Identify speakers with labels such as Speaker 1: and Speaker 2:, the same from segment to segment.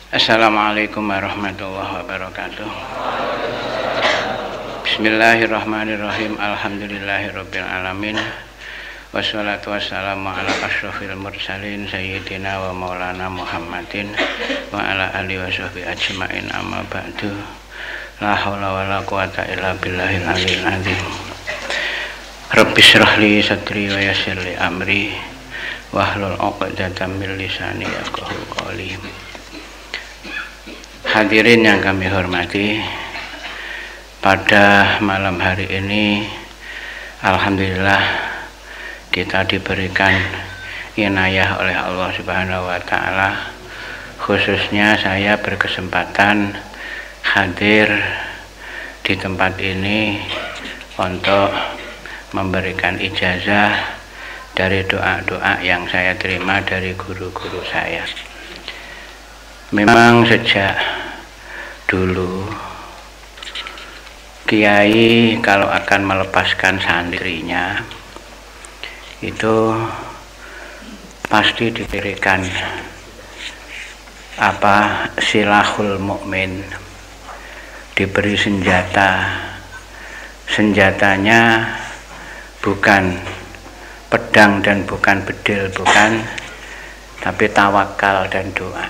Speaker 1: Assalamualaikum warahmatullahi wabarakatuh. Bismillahirrahmanirrahim. Alhamdulillahirabbil alamin. Wassalatu wassalamu ala asyrofil mursalin sayyidina wa maulana Muhammadin wa ala alihi washabbihi ajmain, amma ba'du. La haula wala quwata illa billahil aliyil azim. Rabbi shrah li sadri wa yassir li amri wahlul 'uqdatam min lisani yafqahu qawli. Hadirin yang kami hormati, pada malam hari ini alhamdulillah kita diberikan inayah oleh Allah Subhanahu wa taala. Khususnya saya berkesempatan hadir di tempat ini untuk memberikan ijazah dari doa-doa yang saya terima dari guru-guru saya. Memang sejak dulu kiai kalau akan melepaskan santrinya itu pasti diberikan silahul mukmin, diberi senjata. Senjatanya bukan pedang dan bukan bedil, bukan, tapi tawakal dan doa.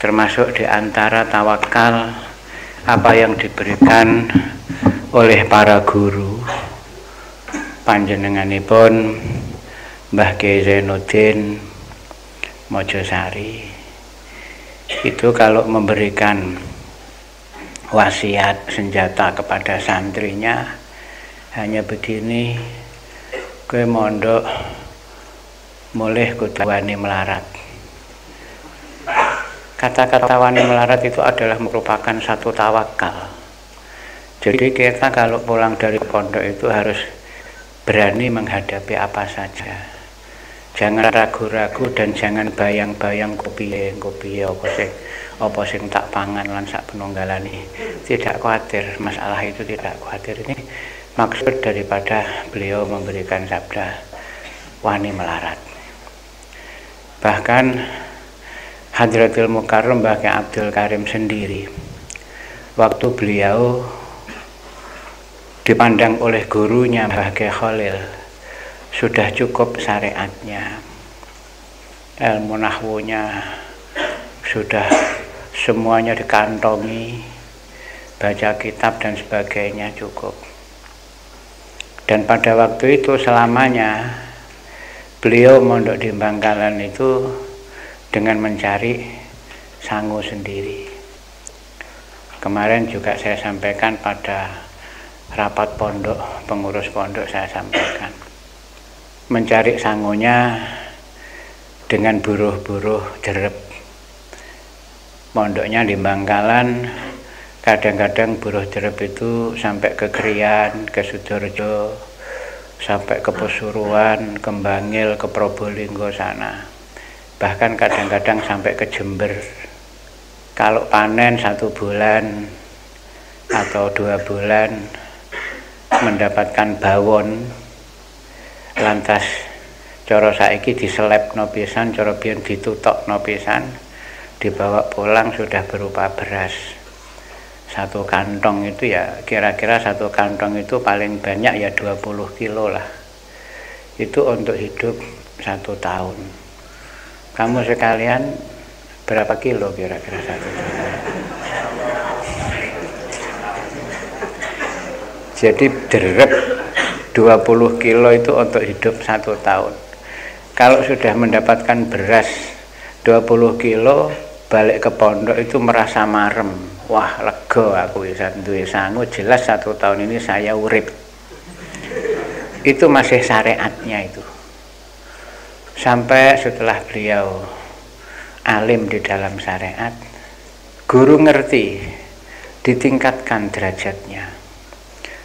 Speaker 1: Termasuk di antara tawakal apa yang diberikan oleh para guru panjenenganipun Mbah Kyai Zainuddin Mojosari. Itu kalau memberikan wasiat senjata kepada santrinya hanya begini, kowe mondok mulih kudu wani melarat. Kata-kata wani melarat itu adalah merupakan satu tawakal. Jadi kita kalau pulang dari pondok itu harus berani menghadapi apa saja. Jangan ragu-ragu dan jangan bayang-bayang kopiye apa sing tak pangan lan sak penunggalan ini. Tidak khawatir, masalah itu tidak khawatir. Ini maksud daripada beliau memberikan sabda wani melarat. Bahkan Hadratul Mukarram Mbah Kyai Abdul Karim sendiri, waktu beliau dipandang oleh gurunya Mbah Kyai Khalil, sudah cukup syariatnya, ilmu nahwunya sudah semuanya dikantongi, baca kitab dan sebagainya cukup. Dan pada waktu itu selamanya beliau mondok di Bangkalan itu dengan mencari sangu sendiri. Kemarin juga saya sampaikan pada rapat pondok, pengurus pondok saya sampaikan, mencari sangunya dengan buruh-buruh jerep. Pondoknya di Bangkalan, kadang-kadang buruh jerep itu sampai ke Krian, ke Sidoarjo, sampai ke Pasuruan, ke Bangil, ke Probolinggo sana. Bahkan kadang-kadang sampai ke Jember. Kalau panen 1 bulan atau 2 bulan mendapatkan bawon, lantas cara saiki diseleb pisan, cara biyen ditutok pisan, dibawa pulang sudah berupa beras. 1 kantong itu ya kira-kira 1 kantong itu paling banyak ya 20 kilo lah. Itu untuk hidup 1 tahun. Kamu sekalian berapa kilo kira-kira 1 tahun? Jadi derep 20 kilo itu untuk hidup 1 tahun. Kalau sudah mendapatkan beras 20 kilo, balik ke pondok itu merasa marem. Wah, lega aku bisa duwe sangu, jelas 1 tahun ini saya urip. Itu masih syariatnya itu. Sampai setelah beliau alim di dalam syariat, guru ngerti, ditingkatkan derajatnya.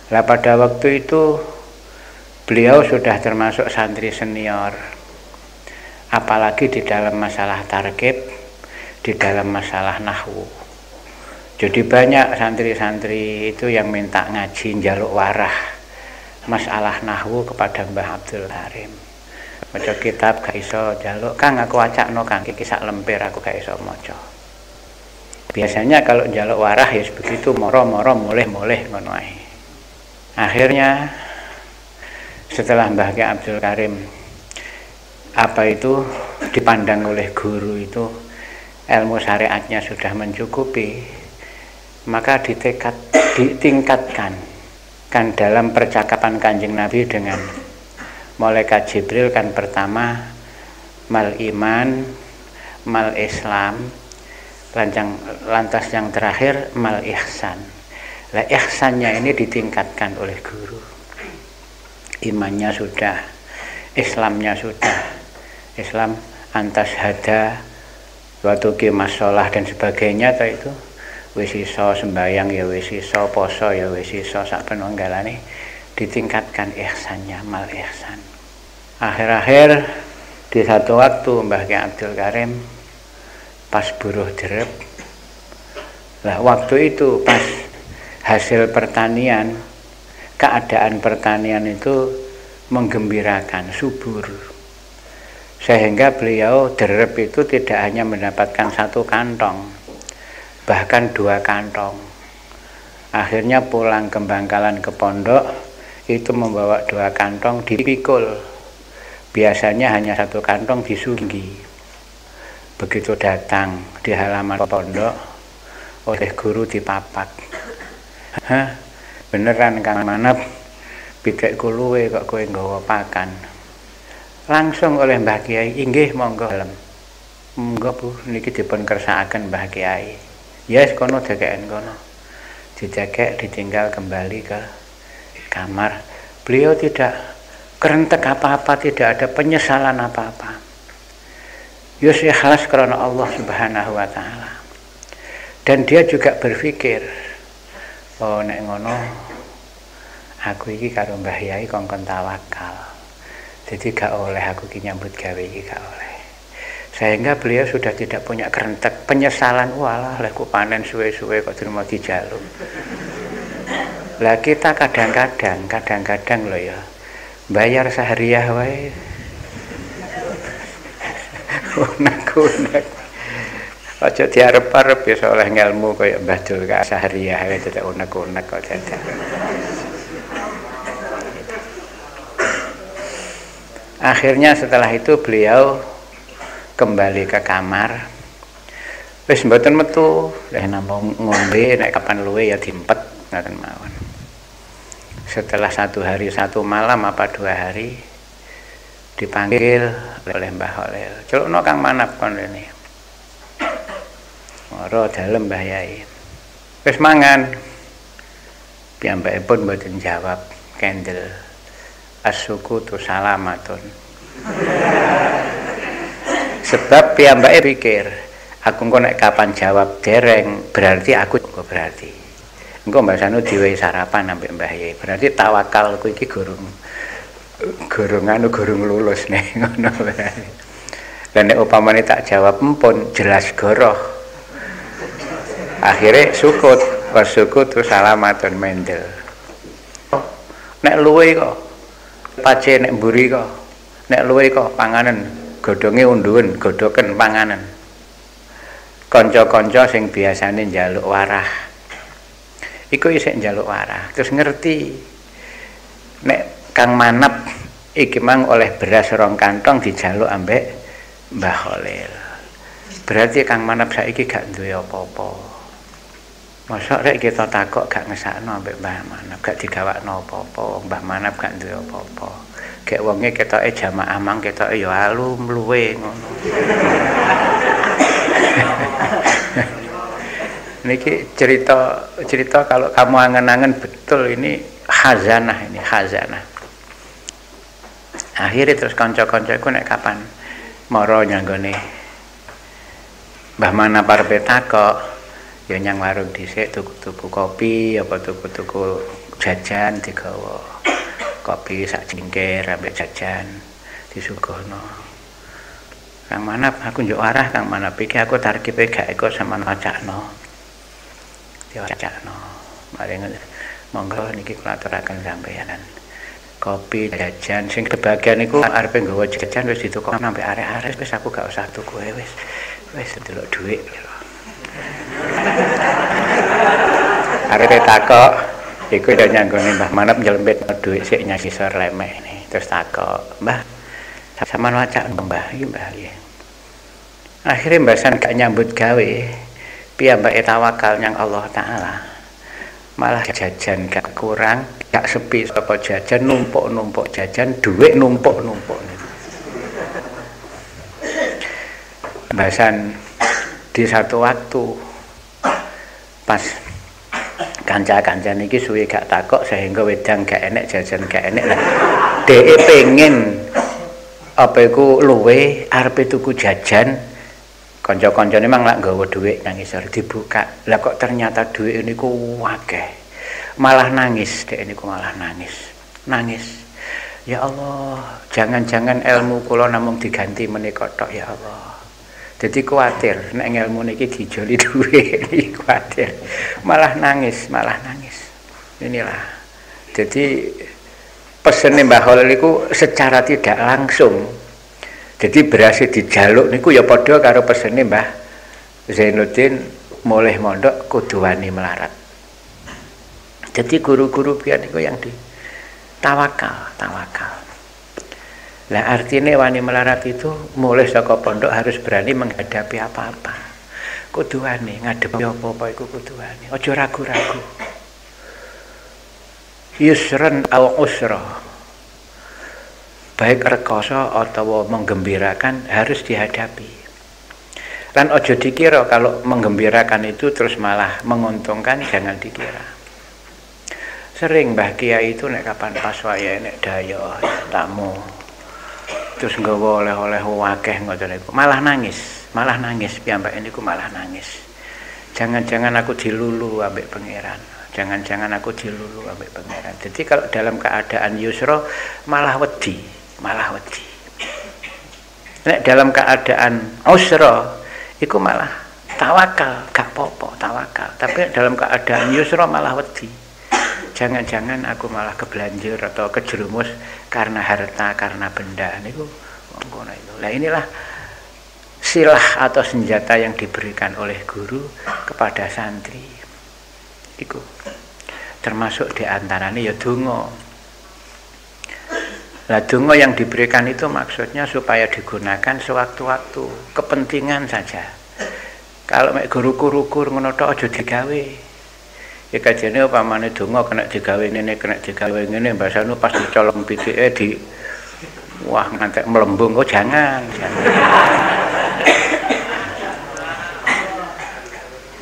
Speaker 1: Lah pada waktu itu beliau sudah termasuk santri senior, apalagi di dalam masalah tarkib, di dalam masalah nahwu. Jadi banyak santri-santri itu yang minta ngaji, njaluk warah masalah nahwu kepada Mbah Abdul Karim. Maca kitab gak iso njaluk, Kang aku wacakno Kang iki sak lemper aku gak iso maca. Biasanya kalau njaluk warah ya begitu moro-moro mulih-mulih ngono ae. Akhirnya setelah Mbah Kyai Abdul Karim dipandang oleh guru itu ilmu syariatnya sudah mencukupi, maka ditingkatkan kan dalam percakapan Kanjeng Nabi dengan malaikat Jibril kan pertama mal iman, mal Islam, lantas yang terakhir mal ihsan. Lah ihsannya ini ditingkatkan oleh guru. Imannya sudah, Islamnya sudah. Islam antas hada, waktu kimas sholah dan sebagainya itu wis iso sembahyang ya wis iso poso ya wis iso sak penunggalane, ditingkatkan ihsannya mal ihsan. Akhir-akhir di satu waktu Mbah Kyai Abdul Karim pas buruh derep. Lah waktu itu pas hasil pertanian, keadaan pertanian itu menggembirakan, subur. Sehingga beliau derep itu tidak hanya mendapatkan 1 kantong, bahkan 2 kantong. Akhirnya pulang ke Bangkalan ke pondok itu membawa 2 kantong dipikul. Biasanya hanya 1 kantong disunggi. Begitu datang di halaman pondok oleh guru dipapak. Hah, beneran Kang Manap, pitikku luwe kok kowe nggawa pakan. Langsung oleh Mbah Kiai, inggih monggo dalem. Monggo Bu, niki dipun kersakaken Mbah Kiai. Yes, kono dekeken kono. Didekek ditinggal kembali ke kamar. Beliau tidak kerentek apa-apa, tidak ada penyesalan apa-apa. Yus ikhlas karena Allah Subhanahu wa taala. Dan dia juga berpikir, oh nek ngono aku iki karo Mbah Yai kongkon tawakal. Jadi gak oleh aku ki nyambut gawe iki gak oleh. Sehingga beliau sudah tidak punya kerentek penyesalan, walah lek ku panen suwe-suwe kok terima dijaluk. Lah kita kadang-kadang loh ya, bayar sehariah wae. Unek-unek. Aja diarep-arep ya oleh ngelmu kaya Mbah Dul sehariah wae tidak unek-unek kok dadak. Akhirnya setelah itu beliau kembali ke kamar. Wis mboten metu, namung ngombe nek kapan luwe ya diempet ngoten mawon. Setelah 1 hari 1 malam apa 2 hari dipanggil oleh Mbah Khalil. Celukno Kang Manap kon rene. Ora dalem Mbah Yai. Wis mangan. Piyambakipun mboten jawab, kendel. As-sukutu salamatun. Sebab piyambake pikir, aku engko nek kapan jawab dereng, berarti aku berarti. Engko mbasane diwehi sarapan ambek Mbah Yai. Berarti tawakalku iki gurung lulus nih ngono berarti. Lah nek upamane tak jawab empun jelas goroh. Akhirnya sukut, wasukutu salamatun mendel. Nek luwe kok pace nek mburi kok, nek luwe kok panganan, godhonge unduhen, godhoken panganan. Kanca-kanca sing biasane njaluk warah, iku isih njaluk warah, terus ngerti nek Kang Manap iki mang oleh beras 2 kantong dijaluk ambek Mbah Khalil. Berarti Kang Manap saiki gak duwe apa-apa. Masa rek kita takok gak ngesakno ambek Mbah Manap, gak digawakno apa-apa, Mbah Manap gak duwe apa-apa. Gek wonge ketoke jamaah mang ketoke ya alum luwe ngono. Niki cerita kalau kamu angen-angen betul ini khazanah ini khazanah. Akhirnya terus kanca-kancaku nek kapan mara nyanggone Mbah Manap arepe takok ya nyang warung dhisik tuku-tuku kopi apa tuku-tuku jajan digawa. Kopi sak cingkir ambek jajan disuguhno. Kang Manap aku njuk arah Kang Manap iki aku tarkipe gak ikut sama wacakno. Diwacakno. Mari monggo niki kula aturaken sampeyan. Kopi jajan sing kebagian iku arepe nggawa jajan wis ditukokno sampe arek-arek wis aku gak usah tuku wis delok dhuwit. Arepe takok iku udah nyanggone Mbah Manap nyelempit dhuwit sik nyasisor lemeh nih. Terus takok, "Mbah, sampean wacak Mbah iki Mbah nggih." Akhirnya Mbah San gak nyambut gawe, piyambake tawakal nyang Allah Taala. Malah jajan gak kurang, gak sepi saka jajan, numpuk-numpuk jajan, dhuwit numpuk-numpuk. Mbah San di satu waktu pas kanca-kancan iki suwe gak takok sehingga wedang gak enek jajan gak enek lah. Dhek pengen apa iku luwe arepe tuku jajan. Kanca-kancane mang lak nggawa dhuwit nang isor dibuka. Lah kok ternyata dhuwit niku akeh. Malah nangis, dhek niku malah nangis. Nangis. Ya Allah, jangan-jangan ilmu kula namung diganti menika tok ya Allah. Jadi khawatir nek ilmu niki dijoli dhuwit iki khawatir. Malah nangis. Inilah. Jadi pesene Mbah Khalil iku secara tidak langsung. Jadi berhasil dijaluk niku ya padha karo pesene Mbah Zainuddin mulih mondok kudu wani melarat. Jadi guru-guru pian niku yang di tawakal. Lah artinya wani melarat itu mulai saka pondok harus berani menghadapi apa-apa. Kudu wani ngadepi apa-apa iku kudu wani. Aja ragu-ragu. Yusran aw usra. Baik rekoso atau menggembirakan harus dihadapi. Lan aja dikira kalau menggembirakan itu terus malah menguntungkan, jangan dikira. Sering Mbah Kiai itu nek kapan pas wayahe nek daya tamu terus nggawa oleh-oleh akeh ngoten niku malah nangis piyambake niku malah nangis. Jangan-jangan aku dilulu ambek pangeran. Jangan-jangan aku dilulu ambek pangeran. Jadi kalau dalam keadaan yusra malah wedi. Nek dalam keadaan usra iku malah tawakal, gak popo tawakal. Tapi dalam keadaan yusra malah wedi. Jangan-jangan aku malah kebelanjir atau kejerumus karena harta, karena benda niku ngono itu. Lah inilah silah atau senjata yang diberikan oleh guru kepada santri. Iku termasuk diantaranya ya donga. Lah donga yang diberikan itu maksudnya supaya digunakan sewaktu-waktu, kepentingan saja. Kalau mek guru-guru ngono tok aja digawe. Ya kajene upamane donga kena digawe ngene, kena digawe ngene, mbasane pas dicolong pitike di wah ngantek melembung kok jangan.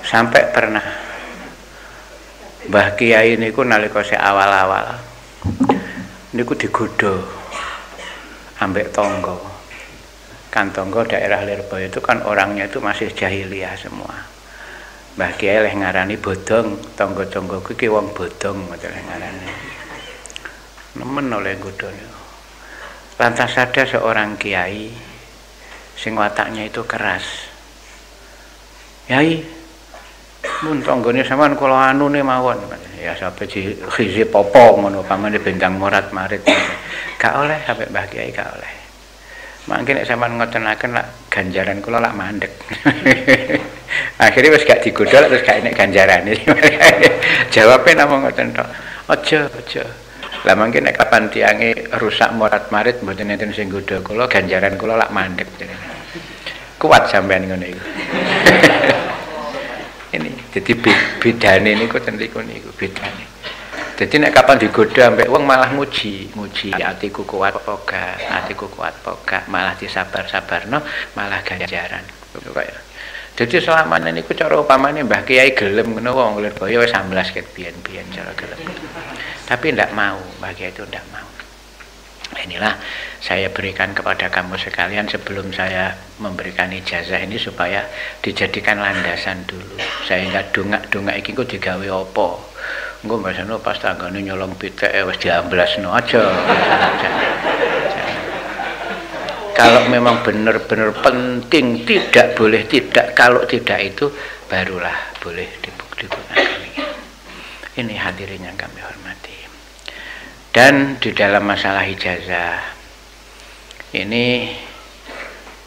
Speaker 1: Sampai pernah Mbah Kiai niku nalika sik awal-awal niku digodha ambek tangga. Kan tangga daerah Lirboyo itu kan orangnya itu masih jahiliyah semua. Mbah Kiai leh ngarani bodong, tangga-tanggaku iki wong bodong ngoten ngarani. Nemen oleh godho niku. Lantas ada seorang kiai sing wataknya itu keras. Yai, mun tanggane sampean kula anune mawon. Ya sampe di khizi popo ngono pamane bendang morat marit. Gak oleh sampe Mbah Kiai gak oleh. Mangke nek sampean ngotenaken lak ganjaran kula lak mandek. Akhirnya wis gak digodhol terus gak enek ganjarane. Jawabnya namung ngoten tok. Aja. Lah mangke nek kapan tiange rusak morat-marit mboten enten sing godha kula, ganjaran kula lak mandek. Kuat sampean ngono iku. Ini jadi bedane niku ten niku bedane. Jadi nek kapan digodha ambek wong malah muji, atiku kuat poga, malah disabar-sabarno, malah ganjaran. Jadi selama niku cara upamane Mbah Kiai gelem ngono wong Lirboyo wis 11 ket biyen-biyen cara gelem. Tapi ndak mau, Mbah Kiai itu ndak mau. Inilah saya berikan kepada kamu sekalian sebelum saya memberikan ijazah ini supaya dijadikan landasan dulu. Saya enggak dongak-dongak iki kok digawe apa. Engko mbasane pas tanggane nyolong piteke wis diamblasno aja. Kalau memang benar-benar penting, tidak boleh tidak. Kalau tidak itu barulah boleh digunakan. Ini hadirin yang kami hormati. Dan di dalam masalah ijazah ini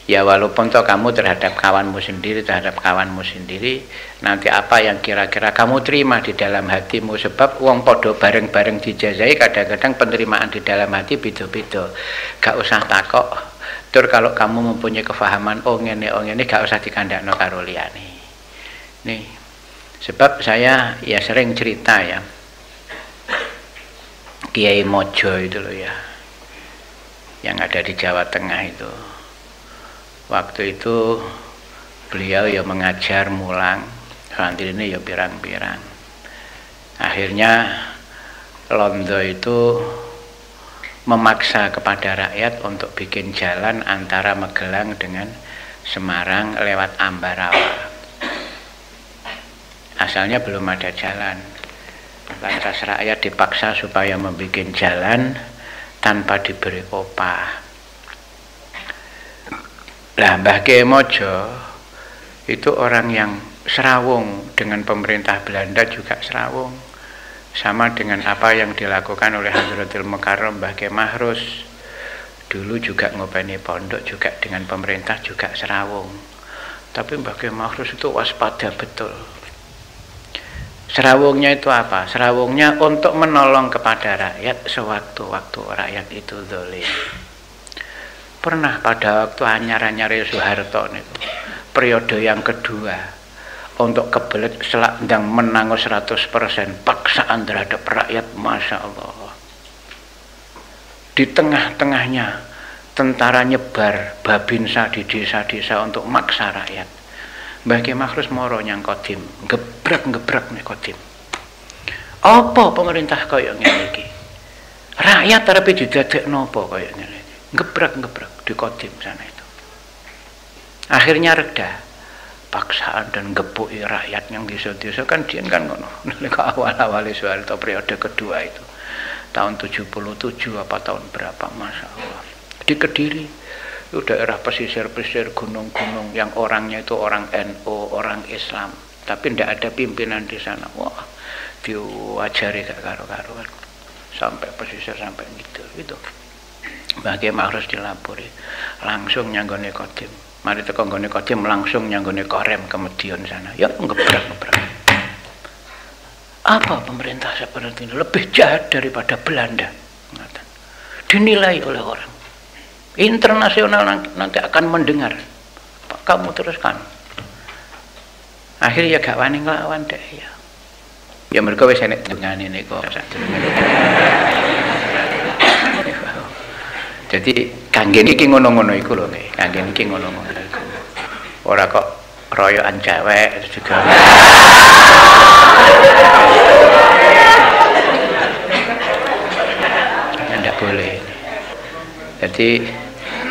Speaker 1: Ya walaupun toh kamu terhadap kawanmu sendiri, nanti apa yang kira-kira kamu terima di dalam hatimu, sebab wong podo bareng-bareng dijazai, kadang-kadang penerimaan di dalam hati beda-beda. Gak usah takok. Tur kalau kamu mempunyai kefahaman oh ngene gak usah dikandakno karo liyane. Nih. Sebab saya ya sering cerita ya. Kiai Mojo itu loh ya. Yang ada di Jawa Tengah itu. Waktu itu beliau ya mengajar mulang, santri ini ya pirang-pirang. Akhirnya Londo itu memaksa kepada rakyat untuk bikin jalan antara Magelang dengan Semarang lewat Ambarawa. Asalnya belum ada jalan. Lantas rakyat dipaksa supaya membuat jalan tanpa diberi upah. Lah Mbah Kiai Mojo itu orang yang serawung dengan pemerintah Belanda, juga serawung sama dengan apa yang dilakukan oleh Hadratul Mukarram Mbah Kiai Mahrus. Dulu juga ngopeni pondok juga dengan pemerintah juga serawung. Tapi Mbah Kiai Mahrus itu waspada betul. Serawungnya itu apa? Serawungnya untuk menolong kepada rakyat sewaktu-waktu rakyat itu zalim. Pernah pada waktu anyar-anyare Soeharto itu periode yang kedua untuk kebelet selakdang menang 100% paksaan terhadap rakyat, Masya Allah. Di tengah-tengahnya tentara nyebar babinsa di desa-desa untuk maksa rakyat. Mbah Kiai Mahrus moro nyang Kodim, gebrak nih Kodim. Apa pemerintah kaya ngene iki? Rakyat arep didadekno apa kaya ngene? Gebrak di Kodim sana itu. Akhirnya reda. Paksaan dan gepuki rakyat yang desa-desa kan dia kan ngono. Nalika awal-awal Soeharto periode kedua itu. Tahun 77 apa tahun berapa, Masya Allah. Di Kediri itu daerah pesisir-pesisir gunung-gunung yang orangnya itu orang NU, orang Islam, tapi tidak ada pimpinan di sana. Wah, diwajari gak karo-karuan. Sampai pesisir sampai gitu. Mbah Kiai Mahrus dilapori langsung nyanggone Kodim. Mari teko nggone Kodim langsung nyanggone Korem ke Medion sana. Ya ngebrak. Apa pemerintah seperti ini lebih jahat daripada Belanda? Dinilai oleh orang internasional, nanti akan mendengar. Kamu teruskan. Akhirnya gak wani nglawan deh ya. Ya mereka wis enek dungane niku. Jadi kangge niki ngono-ngono iku lho nggih. Kangge niki ngono-ngono iku. Ora kok royokan cewek juga. Tidak boleh. Jadi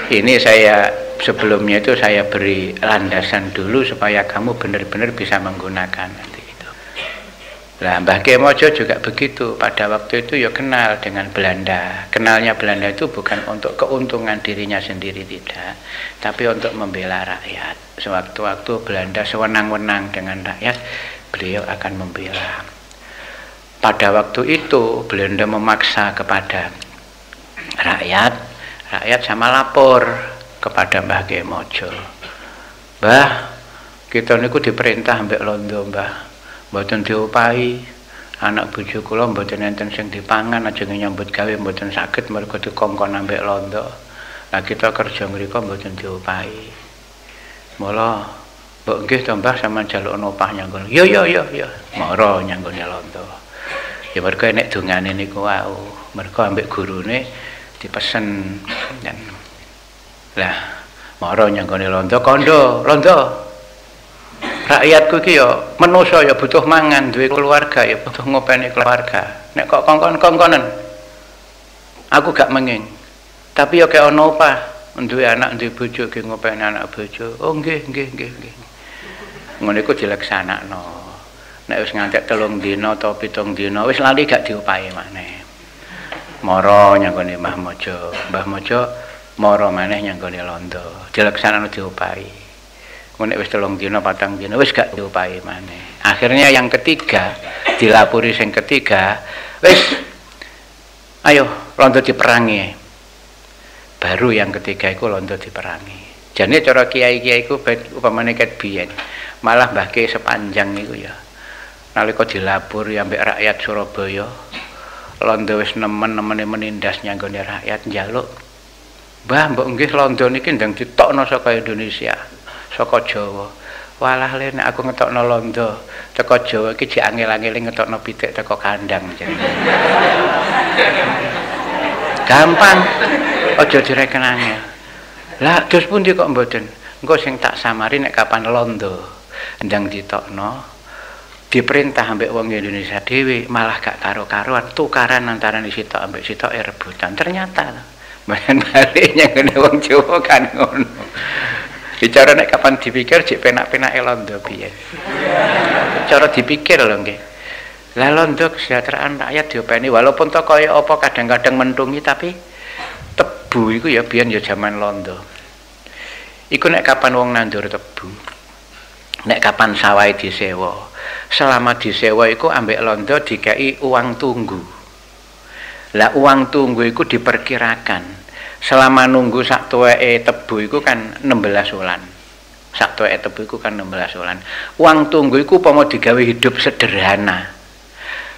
Speaker 1: ini saya sebelumnya itu saya beri landasan dulu supaya kamu benar-benar bisa menggunakan nanti itu. Lah Mbah Kiai Mojo juga begitu. Pada waktu itu ya kenal dengan Belanda. Kenalnya Belanda itu bukan untuk keuntungan dirinya sendiri, tidak, tapi untuk membela rakyat. Sewaktu-waktu Belanda sewenang-wenang dengan rakyat, beliau akan membela. Pada waktu itu Belanda memaksa kepada rakyat sama lapor kepada Mbah Kiai Mojo. Mbah, kita niku diperintah mbek Londo, Mbah. Mboten diopahi. Anak bojo kula mboten enten sing dipangan, aja nyambut gawe mboten saged mergo dikongkon ambek Londo. Lah kita kerja mriku mboten diopahi. Mula mbok nggih to Mbah sampean jalukno opah nyanggon. Yo. Mara nyanggone Londo. Ya mergo nek dongane niku wau, mergo ambek gurune dipesen dan lah mara nyanggone Londo kondo Londo. Rakyatku iki ya manusa ya butuh mangan, duwe keluarga ya butuh ngopeni keluarga. Nek kok kongkon-kongkonen aku gak menging. Tapi ya kaya ana opah, duwe anak duwe bojo ge ngopeni anak bojo. Oh nggih. Ngono iku dileksanakno. Nek wis ngantek 3 dina atau 7 dina wis lali gak diopahi maneh. Mara nyanggone Mbah Mojo. Mbah Mojo mara maneh nyanggone Londo. Dileksanakno diopahi. Nek wis 3 dina 4 dina wis gak diopahi maneh. Akhirnya yang ketiga dilapori sing ketiga, wis ayo Londo diperangi. Baru yang ketiga iku Londo diperangi. Jane cara kiai-kiai iku upamane ket biyen malah Mbah Ki sepanjang niku ya. Nalika dilapur ya ambek rakyat Surabaya, londo wis nemen-nemene menindas nyanggone rakyat njaluk. Mbah, mbok nggih londo niki ndang ditokno saka Indonesia, saka Jawa. Walah le nek aku ngetokno londo teko Jawa iki jek angel-angele ngetokno pitik teko kandang jane. Gampang, aja direken angel. Lah dos pundi kok mboten? Engko sing tak samari nek kapan londo ndang ditokno diperintah ambek wong Indonesia dhewe malah gak karo-karoan tukaran antara sitok ambek sitoke rebutan. Ternyata balik nyang wong Jawa kan ngono. Bicara nek kapan dipikir jek penak-penake londo piye. Cara dipikir lho nggih. Lah londo kesejahteraan rakyat diopeni walaupun to kaya apa kadang-kadang mentungi tapi tebu iku ya biyen ya jaman londo. Iku nek kapan wong nandur tebu. Nek kapan sawahe disewa. Selama disewa iku ambek londo dikai uang tunggu. Lah uang tunggu iku diperkirakan selama nunggu sak tuweke tebu iku kan 16 wulan. Sak tuweke tebu iku kan 16 wulan. Uang tunggu iku upama digawe hidup sederhana.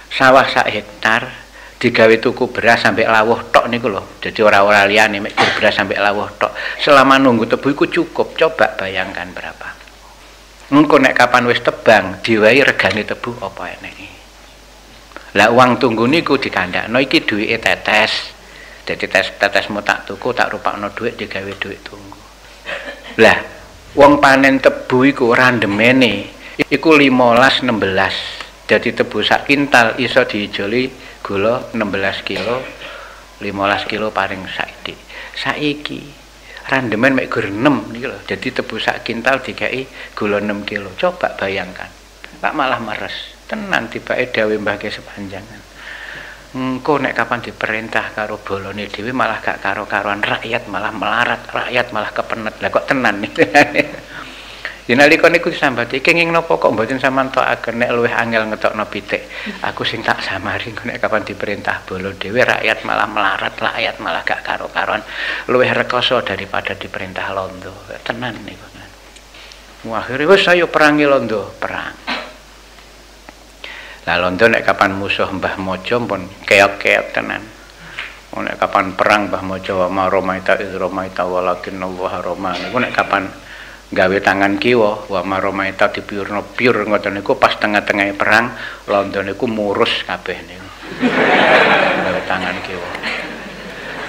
Speaker 1: Sawah sak hektar digawe tuku beras sampai lawuh tok niku lho. Jadi ora liyane mek beras sampai lawuh tok. Selama nunggu tebu iku cukup. Coba bayangkan berapa. Engko nek kapan wis tebang diwahi regane tebu apa eneke. Lah uang tunggu niku dikandakno iki duwike tetes. Jadi tetesmu tak tuku tak rupakno dhuwit digawe dhuwit tunggu. Lah wong panen tebu iku randemene iku 15-16. Jadi tebu sak kintal iso diijoli gula 16 kilo, 15 kilo paring saiki. Saiki randemen mek gur 6 niki lho. Jadi tebu sak kintal dikai gula 6 kilo. Coba bayangkan. Pak malah meres. Tenan tibake dawuh Mbah Ki sepanjangan. Engko nek kapan diperintah karo bolone dhewe malah gak karo-karoan rakyat malah melarat, rakyat malah kepenet. Lah kok tenan iki. Ya nalika niku sambati kenging napa kok mboten sampean tokaken nek luwih angel ngetokno pitik. Aku sing tak samari nek kapan diperintah bolo dhewe rakyat malah melarat, rakyat malah gak karo-karoan. Luwih rekoso daripada diperintah londo. Tenan niku. Akhire wis ayo perangi londo, perang. Lah londo nek kapan musuh Mbah Mojo pun keok-keok tenan. Nek kapan perang Mbah Mojo wa romaita izromaita walakin Allah roma. Niku nek kapan gawe tangan kiwa wa maromaita dipiurno piur ngoten niku pas tengah-tengah perang londo niku murus kabeh niku. Gawe tangan kiwa.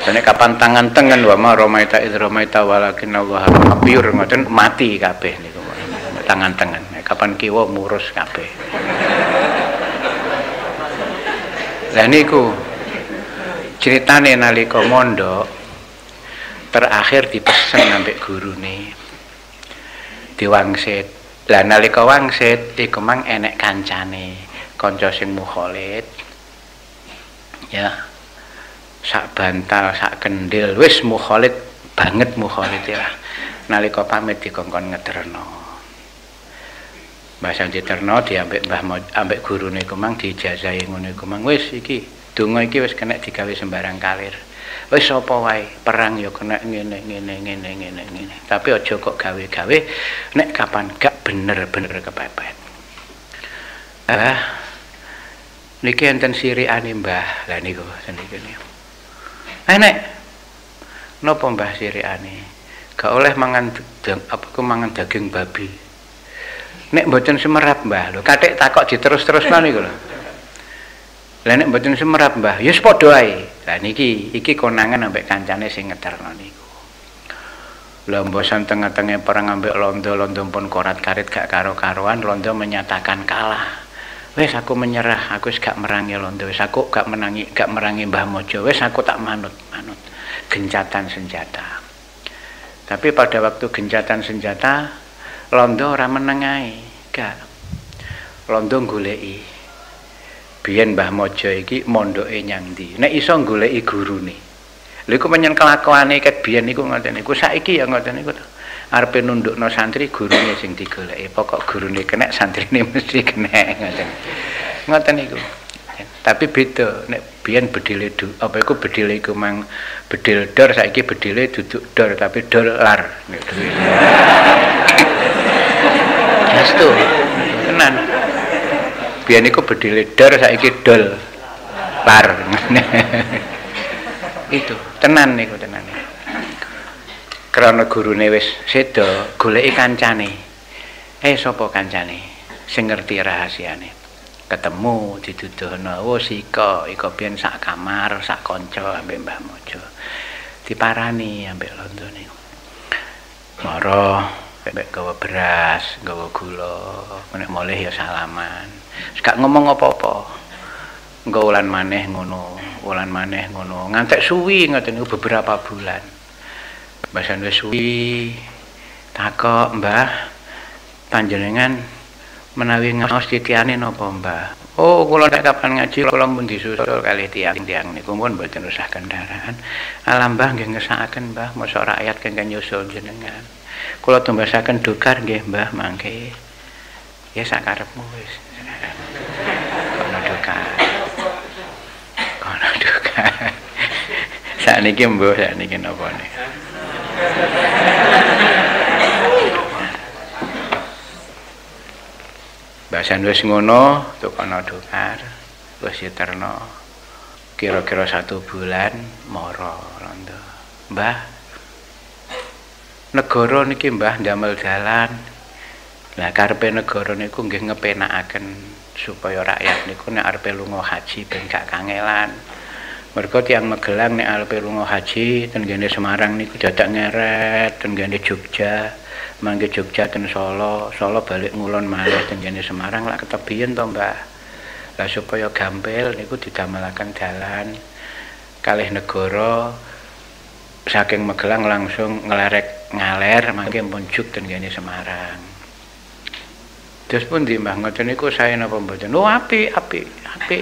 Speaker 1: Dene kapan tangan tengen wa maromaita izromaita walakin Allah piur ngoten mati kabeh niku. Tangan tengen. Kapan kiwa murus kabeh. Lah niku ceritane nalika mondok terakhir dipesen ambek gurune diwangsit. Lah nalika wangsit iku mang enek kancane, kanca sing mukholid. Ya. Sak bantal, sak kendil wis mukholid banget mukholid lah. Nalika pamit dikongkon ngederno. Mbah sang diterno diambek Mbah ambek gurune iku mang diijazahi ngono iku mang wis iki donga iki wis kena digawe sembarang kalir. Wis apa wae perang ya kena ngene. Tapi aja kok gawe-gawe nek kapan gak bener-bener kepepet. Niki enten sirikane Mbah. Lah niku seniki. Nek napa Mbah sirikane? Gak oleh mangan mangan daging babi. Nek mboten semerap Mbah lho, kathik takok diterus-terusno niku lho. Lah nek mboten semerap Mbah, ya wis padha ae. Lah iki konangan ambek kancane sing ngeterno niku. Lah mbosan tengah-tengah perang ambek londo pun korat-karit gak karo-karoan, londo menyatakan kalah. Wis aku menyerah, aku wis gak merangi londo, wis aku gak merangi Mbah Mojo, wis aku tak manut. Gencatan senjata. Tapi pada waktu gencatan senjata londo ora meneng ae, gak. Londo goleki biyen Mbah Mojo iki mondoke nyang ndi. Nek iso goleki gurune. Lha iku menyen kelakuane ket biyen niku ngoten niku. Saiki ya ngoten niku to. Arepe nundukno santri gurune sing digoleki. Pokok gurune kena santrine mesti kena ngoten. Ngoten niku. Tapi beda nek biyen bedile apa iku bedile iku mang bedil dor, saiki bedile duduk dor tapi dolar nek duit. Astu. Tenan. Biyen iku bedile dor, saiki dol lar. Itu tenan niku tenan. Krana gurune wis seda, goleki kancane. Sapa kancane? Sing ngerti rahasiane. Ketemu diduduhna, "Oh sika, iko biyen sak kamar, sak kanca ambek Mbah Mojo." Diparani ambek londo niku. Mara ambek gawa beras, gawa gula, nek mulih ya salaman. Wis gak ngomong apa-apa. Engko wulan maneh ngono, ngantek suwi ngoten niku beberapa bulan. Basan wis suwi takok, "Mbah, panjenengan menawi ngaos titiane napa, Mbah?" "Oh, kula nek kapan ngaji kula pun disusul kalih tiyang-tiyang niku pun mboten usah kendaraan." "Alah Mbah nggih ngersakaken, Mbah, mosok rakyat kengken nyusul jenengan." "Kula tumbasaken dokar nggih, Mbah, mangke." "Ya sakarepmu wis." Kono dokar. Sakniki mbuh, sakniki napa niku. Basan wis ngono, tukana dokar, wis diterno. Kira-kira 1 bulan mara londo. "Mbah, negara niki Mbah ndamel dalan. Lah karepe negara niku nggih ngepenakaken supaya rakyat niku nek arepe lunga haji ben gak kangelan. Mergo tiyang Magelang nek arepe lunga haji ten kene Semarang niku dadak ngeret, ten kene Jogja, mangke Jogja ten Solo, Solo balik ngulon malih ten kene Semarang lak ketebiyen to, Mbah. Lah supaya gampil niku didamelaken dalan kalih negara saking Magelang langsung ngelerek ngaler mangke muncuk ten kene Semarang." Terus pun di Mbah ngoten niku sae napa mboten? "Oh apik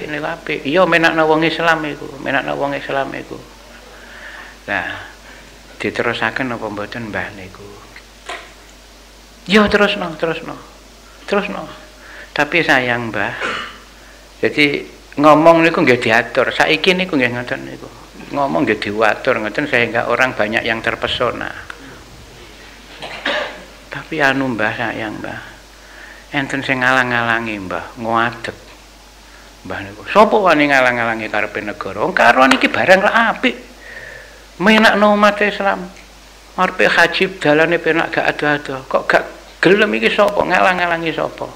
Speaker 1: niku apik." "Iya menakna wong Islam iku, menakna wong Islam iku." Nah, diterusaken napa mboten Mbah niku? "Iya terusno. Tapi sayang Mbah. Jadi ngomong niku nggih diatur. Saiki niku nggih ngoten niku. Ngomong nggih diwatur ngoten sehingga orang banyak yang terpesona. Tapi anu Mbah sayang Mbah. Enten sing ngalang-alangi Mbah, ngadeg. Mbah niku, sapa wani ngalang-alangi karepe negara? Wong karuan iki barang lak apik. Menakno umat Islam. Arepe haji dalane penak gak ado-ado. Kok gak gelem iki sapa ngalang-alangi sapa?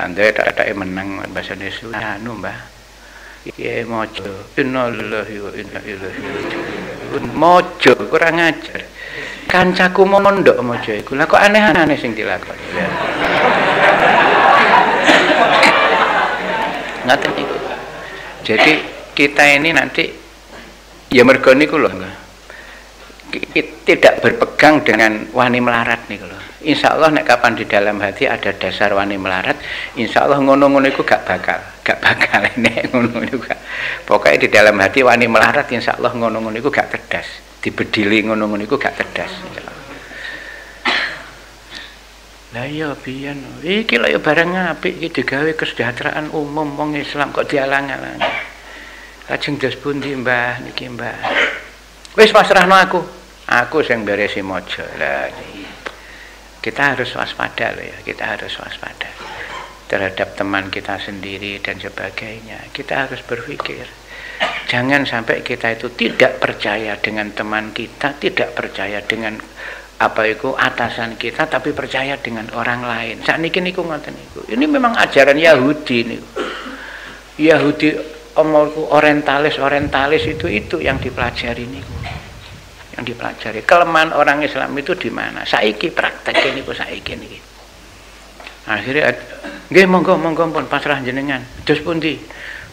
Speaker 1: Landhe tak-take menang basane anu Mbah. Iki Mojo. Innalillahi wa inna ilaihi raji'un. Mojo kurang ajar. Kancaku mondok Mojo iku. Lah kok aneh-aneh sing dilakoni. Ngaten niku. Jadi kita ini nanti ya mergo niku lho. Tidak berpegang dengan wani melarat niku lho. Insyaallah nek kapan di dalam hati ada dasar wani melarat, insyaallah ngono-ngono iku gak bakal nek ngono niku. Pokoke di dalam hati wani melarat insyaallah ngono-ngono iku gak cerdas. Dibedili ngono-ngono iku gak cerdas. Lah iya biyen iki lho ya barang apik iki digawe kesejahteraan umum wong Islam kok dialang-alangi. Lajeng dos pundi Mbah niki Mbah? Wis pasrahno aku. Aku sing beresi Mojo. Lah kita harus waspada loh ya, kita harus waspada terhadap teman kita sendiri dan sebagainya. Kita harus berpikir. Jangan sampai kita itu tidak percaya dengan teman kita, tidak percaya dengan apa itu atasan kita, tapi percaya dengan orang lain. Sakniki niku ngoten niku. Ini memang ajaran Yahudi niku. Yahudi orientalis itu yang dipelajari niku. Yang dipelajari. Kelemahan orang Islam itu di mana? Saiki praktek niku saiki niki. Akhirnya nggih monggo pun pasrah jenengan. Dos pundi?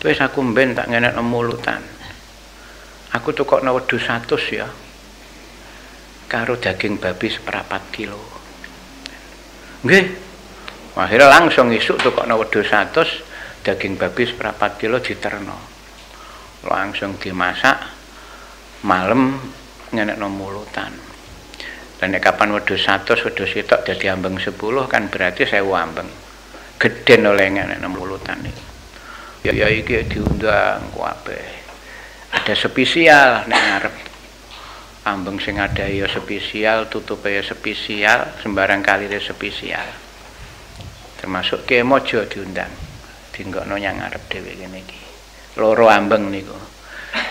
Speaker 1: Wis aku mben tak ngenekno mulutan. Aku tukokno wedhus 100 ya. Karo daging babi 1/4 kilo. Nggih. Akhirnya langsung isuk tukokno wedhus 100, daging babi 1/4 kilo diterno. Langsung dimasak, malam ngenekno mulutan. Dan nek kapan wedhus 100 wedhus sitok dadi ambeng 10 kan berarti 1000 ambeng. Gedhen oleh ngenekno mulutan iki. ya iki diundang kabeh. Ada spesial nek ngarep ambeng sing ada ya spesial, tutupe ya spesial, sembarang kali ya spesial. Termasuk Ki Mojo diundang. Dinggokno nyang ngarep dhewe kene iki. Loro ambeng niku.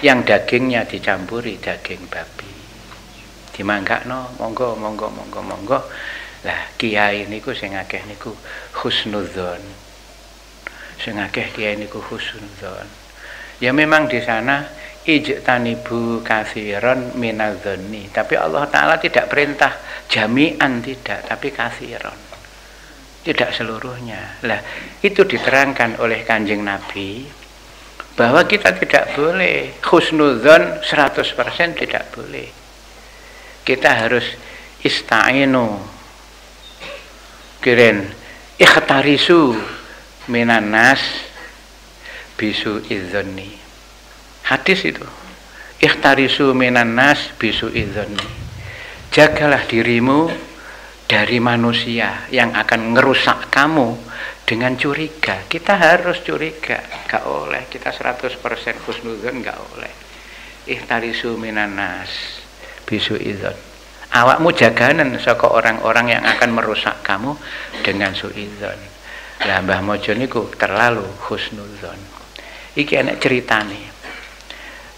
Speaker 1: Yang dagingnya dicampuri daging babi. Dimanggakno, monggo. Lah kiai niku sing akeh niku husnudzon. Sing akeh kiai niku husnudzon. Ya memang di sana ijtanibu katsiran minadz-dzanni, tapi Allah Ta'ala tidak perintah jami'an, tidak, tapi katsiran, tidak seluruhnya. Lah itu diterangkan oleh Kanjeng Nabi bahwa kita tidak boleh husnudzon 100%, tidak boleh. Kita harus ista'inu, kiren ikhtarisu minan nas bisu idzonni. Hadis itu, ikhtarisu minan nas bisu idzonni. Jagalah dirimu dari manusia yang akan ngerusak kamu dengan curiga. Kita harus curiga, gak oleh kita 100% husnudzon, gak oleh. Ikhtarisu minan nas bisu idzon. Awakmu jaganan saka orang-orang yang akan merusak kamu dengan suidzon. Lah Mbah Mojo niku terlalu husnudzon. Iki enak ceritane.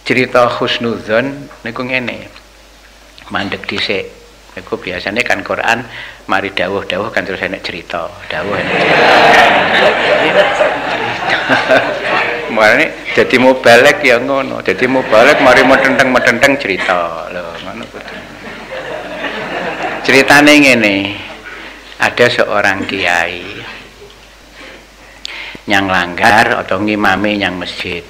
Speaker 1: Cerita husnudzon niku ngene. Mandeg dhisik. Niku biasanya kan Quran mari dawuh-dawuh kan terus enak cerita. Dawuh enak cerita. Marane dadi mubalek ya ngono. Dadi mubalek mari metenteng-metenteng cerita. Lho ngono kudu. Ceritane ngene. Ada seorang kiai yang langgar atau ngimami yang masjid.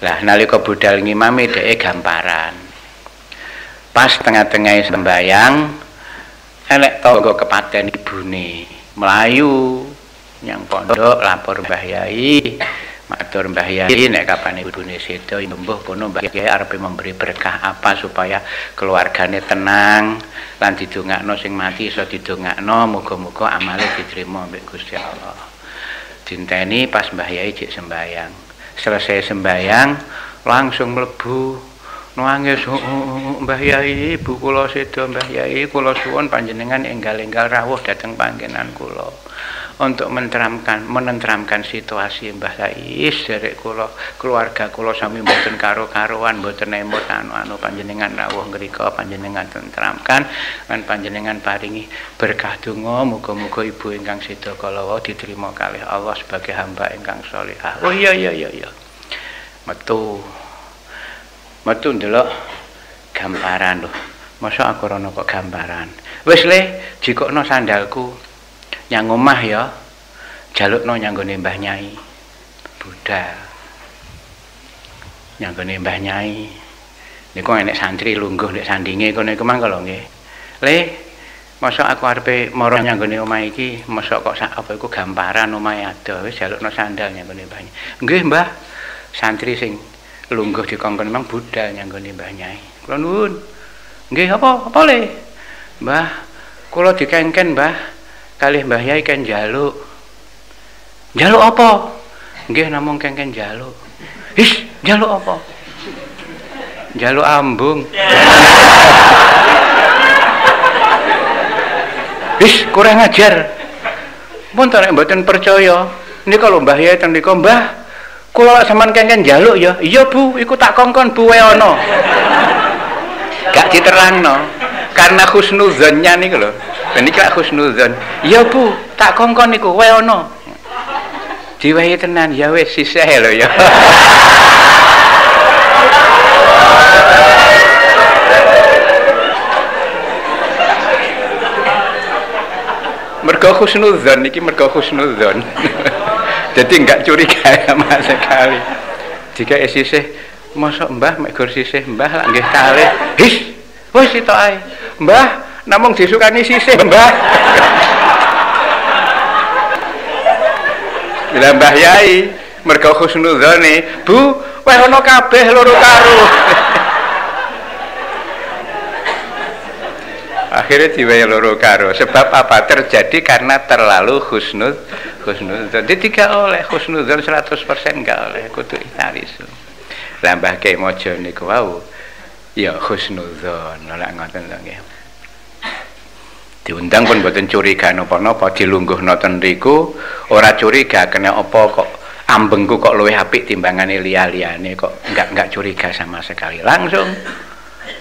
Speaker 1: Lah nalika budal ngimami dhek gamparan. Pas tengah-tengah sembayang elek tangga kepaten ibune. Melayu nyang pondok lapor Mbah Yai. Matur Mbah Yai nek kapan ibune sedo mbuh kono Mbah Yai arep memberi berkah apa supaya keluargane tenang lan didongakno sing mati iso didongakno muga-muga amale diterima mbek Gusti Allah. Dinteni pas Mbah Yai cek sembayang. Selesai sembayang langsung mlebu nangis, Mbah Yai, ibu kula sedo Mbah Yai, kula suwun panjenengan enggal-enggal rawuh dhateng panggenan kula untuk menenteramkan situasi Mbah Yai. Derek kula keluarga kula sami mboten karo-karuan, mboten emut anu panjenengan rawuh ngrika, panjenengan tenteramkan lan panjenengan paringi berkah donga muga-muga ibu ingkang sedo kala wau diterima kalih Allah sebagai hamba ingkang salehah. Oh iya. Metu ndelok gambaran lho. Masa aku rono kok gambaran. Wis le jikokno sandalku nyang omah ya. Jalukno nyanggone Mbah Nyai. Budal. Nyanggone Mbah Nyai. Niku enek santri lungguh nek sandinge kono iku mangko lho nggih. Le masa aku arepe mara nyanggone omah iki, masa kok sak apa iku gambaran omahe ada. Wis jalukno sandal nyanggone Mbah Nyai. Nggih, Mbah. Santri sing lungguh dikongkon memang budal nyanggone Mbah Nyai. Kula nuwun. Nggih, apa le? Mbah, kula dikengken, Mbah. Kalih Mbah Yai kan njaluk. Njaluk apa? Nggih, namung kengken njaluk. His, njaluk apa? Njaluk ambung. His, kurang ajar. Mun nek mboten percaya, nika lho Mbah Yai ten nika, Mbah. Kula sampean kengken njaluk ya. Iya Bu, iku tak kongkon buwe ana. Gak diterangno. Karena husnudzonnya niku lho. Ben iki lak husnudzon. Iya Bu, tak kongkon niku wae ana. Diwehi tenan ya wis sisih lho ya. Mergo husnudzon iki mergo husnudzon. Jadi enggak curiga sama sekali. Jika sisih mosok Mbah mek gur sisih Mbah lak nggih kalih. His, wis sitok ae. Mbah namung disukani sisih Mbah. Bila Mbah Yai mergo husnudzone, Bu, wis ana kabeh loro karo. Akhirnya diwehi loro karo. Sebab apa? Terjadi karena terlalu husnudzon. Dadi gak oleh husnudzon 100% gak oleh, kudu ikhtiarisun. Lah Mbah Kyai Mojo niku wau ya husnudzon, lha ngoten to nggih. Diundang pun mboten curiga napa-napa, dilungguh nonton riku ora curiga kena apa kok ambengku kok luwih apik timbangane liya-liyane, kok enggak curiga sama sekali. Langsung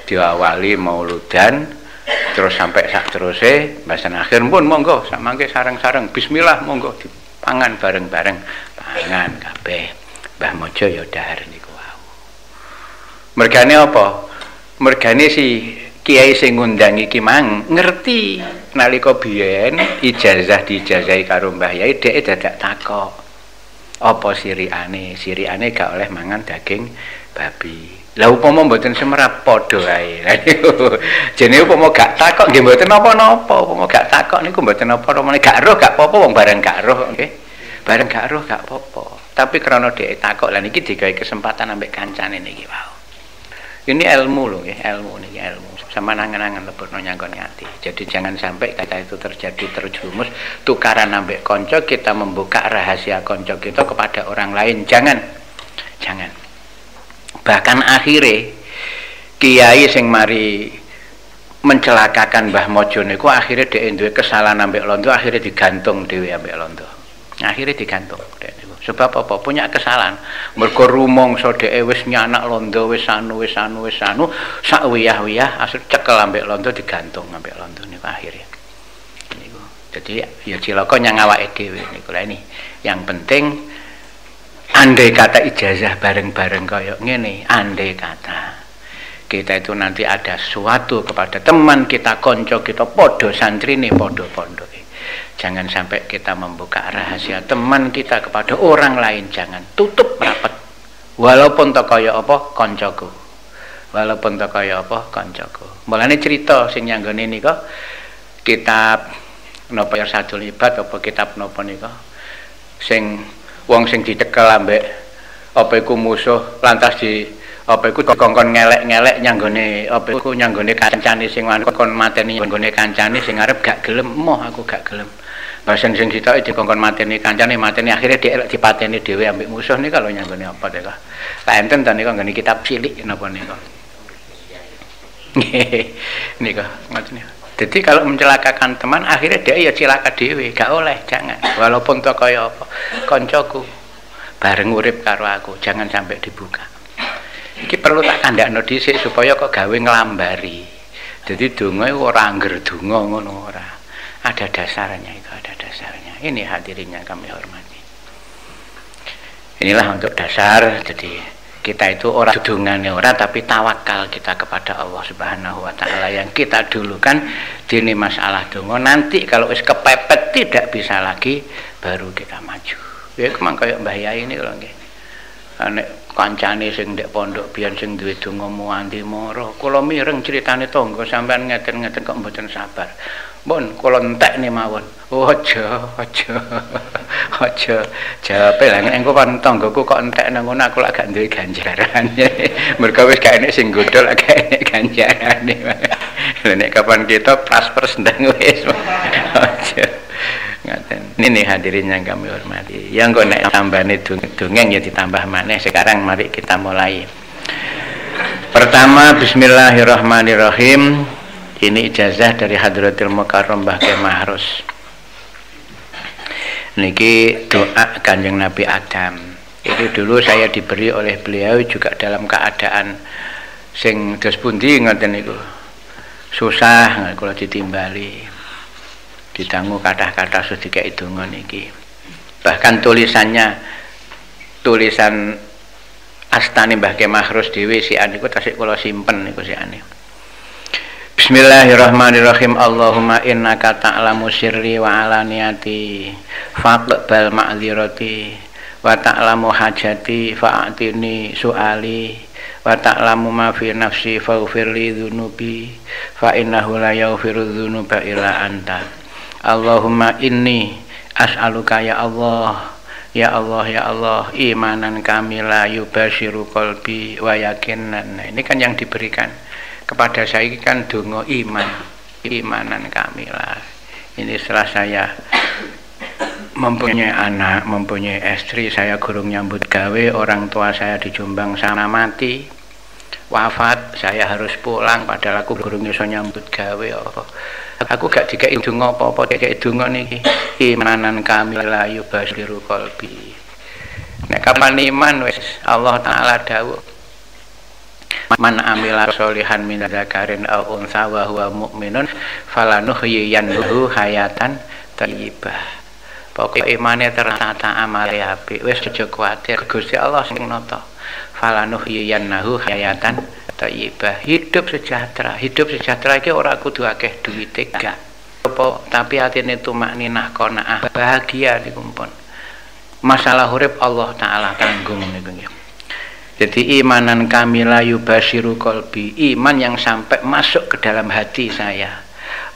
Speaker 1: diawali mauludan terus sampai sak teruse bahasan akhir pun monggo sak mangke sareng-sareng bismillah monggo dipangan bareng-bareng, pangan kabeh. Mbah Mojo ya dahar niku wau. Mergane apa? Mergane si kiai sing ngundang iki mang ngerti nalika biyen ijazah diijazahi karo Mbah Yai dhek dadak takok apa sirikane gak oleh mangan daging babi. Lah upama mboten semerap padha ae. Lah niku jenenge upama gak takok nggih mboten napa-napa, upama gak takok niku mboten napa-napa, gak roh gak apa-apa wong bareng gak roh nggih. Bareng gak roh gak apa-apa. Tapi krana dhek takok lan iki digawe kesempatan ambek kancane niki wau. Ini ilmu loh ya, ilmu nih ilmu. Sama nangan-nangan lebokno nyangkon ati. Jadi jangan sampai kata itu terjadi terjumus tukaran ambek konco, kita membuka rahasia konco kita kepada orang lain. Jangan. Bahkan akhirnya kiai sing mari mencelakakan Mbah Mojo niku akhirnya dhek duwe kesalahan ambek londo, akhirnya digantung dhewe ambek londo. Akhirnya digantung dhek niku. Sebab apa? Punya kesalahan. Mergo rumangsa dhek wis nyanak londo, wis anu sak wiyah-wiyah asal cekel ambek londo, digantung ambek londo niku akhirnya. Niku. Jadi ya cilaka nyang awake dhewe niku. Lah ini yang penting andai kata ijazah bareng-bareng kaya ngene, andai kata kita itu nanti ada sesuatu kepada teman kita, konco kita, podo santrine, podo pondoke. Jangan sampai kita membuka rahasia teman kita kepada orang lain, jangan tutup rapat. Walaupun to kaya apa koncoku. Walaupun to kaya apa koncoku. Mulane cerita sing nyanggone nika kitab napa ya Sadul Ibad apa kitab napa nika sing wong sing dicekel ambek apa iku musuh lantas di apa iku dikongkon ngelek-ngelek nyanggone apa iku nyanggone kancane sing kon mateni nyanggone kancane sing arep gak gelem, moh aku gak gelem. Bahasan sing sitoke dikongkon mateni kancane, mateni akhirnya dhek dipateni dhewe ambek musuh nika lho nyanggone apa to kok. Lah enten to nika nggone kitab cilik napa nika. Nika ngoten ya. Jadi kalau mencelakakan teman akhirnya dia ya cilaka dhewe, gak oleh, jangan. Walaupun to kaya apa koncoku bareng urip karo aku, jangan sampai dibuka. Iki perlu tak kandakno dhisik supaya kok gawe nglambari. Jadi donga ora angger donga ngono ora. Ada dasarnya itu, ada dasarnya. Ini hadirin yang kami hormati. Inilah untuk dasar. Jadi kita itu orang dungane ora, tapi tawakal kita kepada Allah Subhanahu wa taala yang kita dulukan dini masalah donga. Nanti kalau wis kepepet tidak bisa lagi baru kita maju. Ya kemang kaya Mbah Yai ini kalau nggih. Nek kancane sing ndek pondok biyen sing duwe donga muwanti mara, kula mireng critane tangga sampean ngeten-ngeten kok mboten sabar. Pun kula entekne mawon. Aja. Jawabe lah engko pan tanggaku kok entekne ngono aku lak gak duwe ganjaran. Mergo wis gak enek sing godhol lak gak enek ganjarane. Lha nek kapan kita pras-pras ndang wis. Aja. Ngaten. Ini hadirin yang kami hormati. Yang kok nek tambane dongeng ya ditambah maneh. Sekarang mari kita mulai. Pertama bismillahirrahmanirrahim. Ini ijazah dari Hadratil Mukarram Mbah Kyai Mahrus. Niki doa Kanjeng Nabi Adam. Itu dulu saya diberi oleh beliau juga dalam keadaan sing dos pundi ngoten niku. Susah kula ditimbali. Ditanggu kata-kata sudah dikai donga niki. Bahkan tulisan astane Mbah Kyai Mahrus dhewe sian niku tasik kula simpen niku siane. Bismillahirrahmanirrahim. Allahumma innaka ta'lamu sirri wa alaniyati faqbal ma'dzirati wa ta'lamu hajati fa'atini su'ali wa ta'lamu ma fi nafsi faghfirli dzunubi fa innahu la yaghfiru dzunuba illa anta. Allahumma inni as'aluka ya Allah, ya Allah, ya Allah, imanan kamila yubashiru qalbi wa yakinan. Nah, ini kan yang diberikan kepada saya kan donga imanan kamilah. Ini setelah saya mempunyai anak, mempunyai istri, saya gurung nyambut gawe, orang tua saya di Jombang sana mati, wafat, saya harus pulang padahal aku gurung iso nyambut gawe. Aku gak dikai donga apa-apa, dikai donga niki imanan kami layu basiru qalbi. Nek kapan iman wis Allah taala dawuh man amila sholihan min dzakarin aw unsa wa huwa mu'minun falanuhyiyannahu hayatan thayyibah. Pokoke imane tertata amale apik wis aja kuwatir Gusti Allah sing nata. Falanuhyiyannahu hayatan thayyibah. Hidup sejahtera. Hidup sejahtera iki ora kudu akeh duwite gak. Apa tapi atine tumakninah qanaah bahagia niku pun. Masalah urip Allah taala tanggung niku nggih. Jadi imanan kamila yubashiru qalbi, iman yang sampai masuk ke dalam hati saya.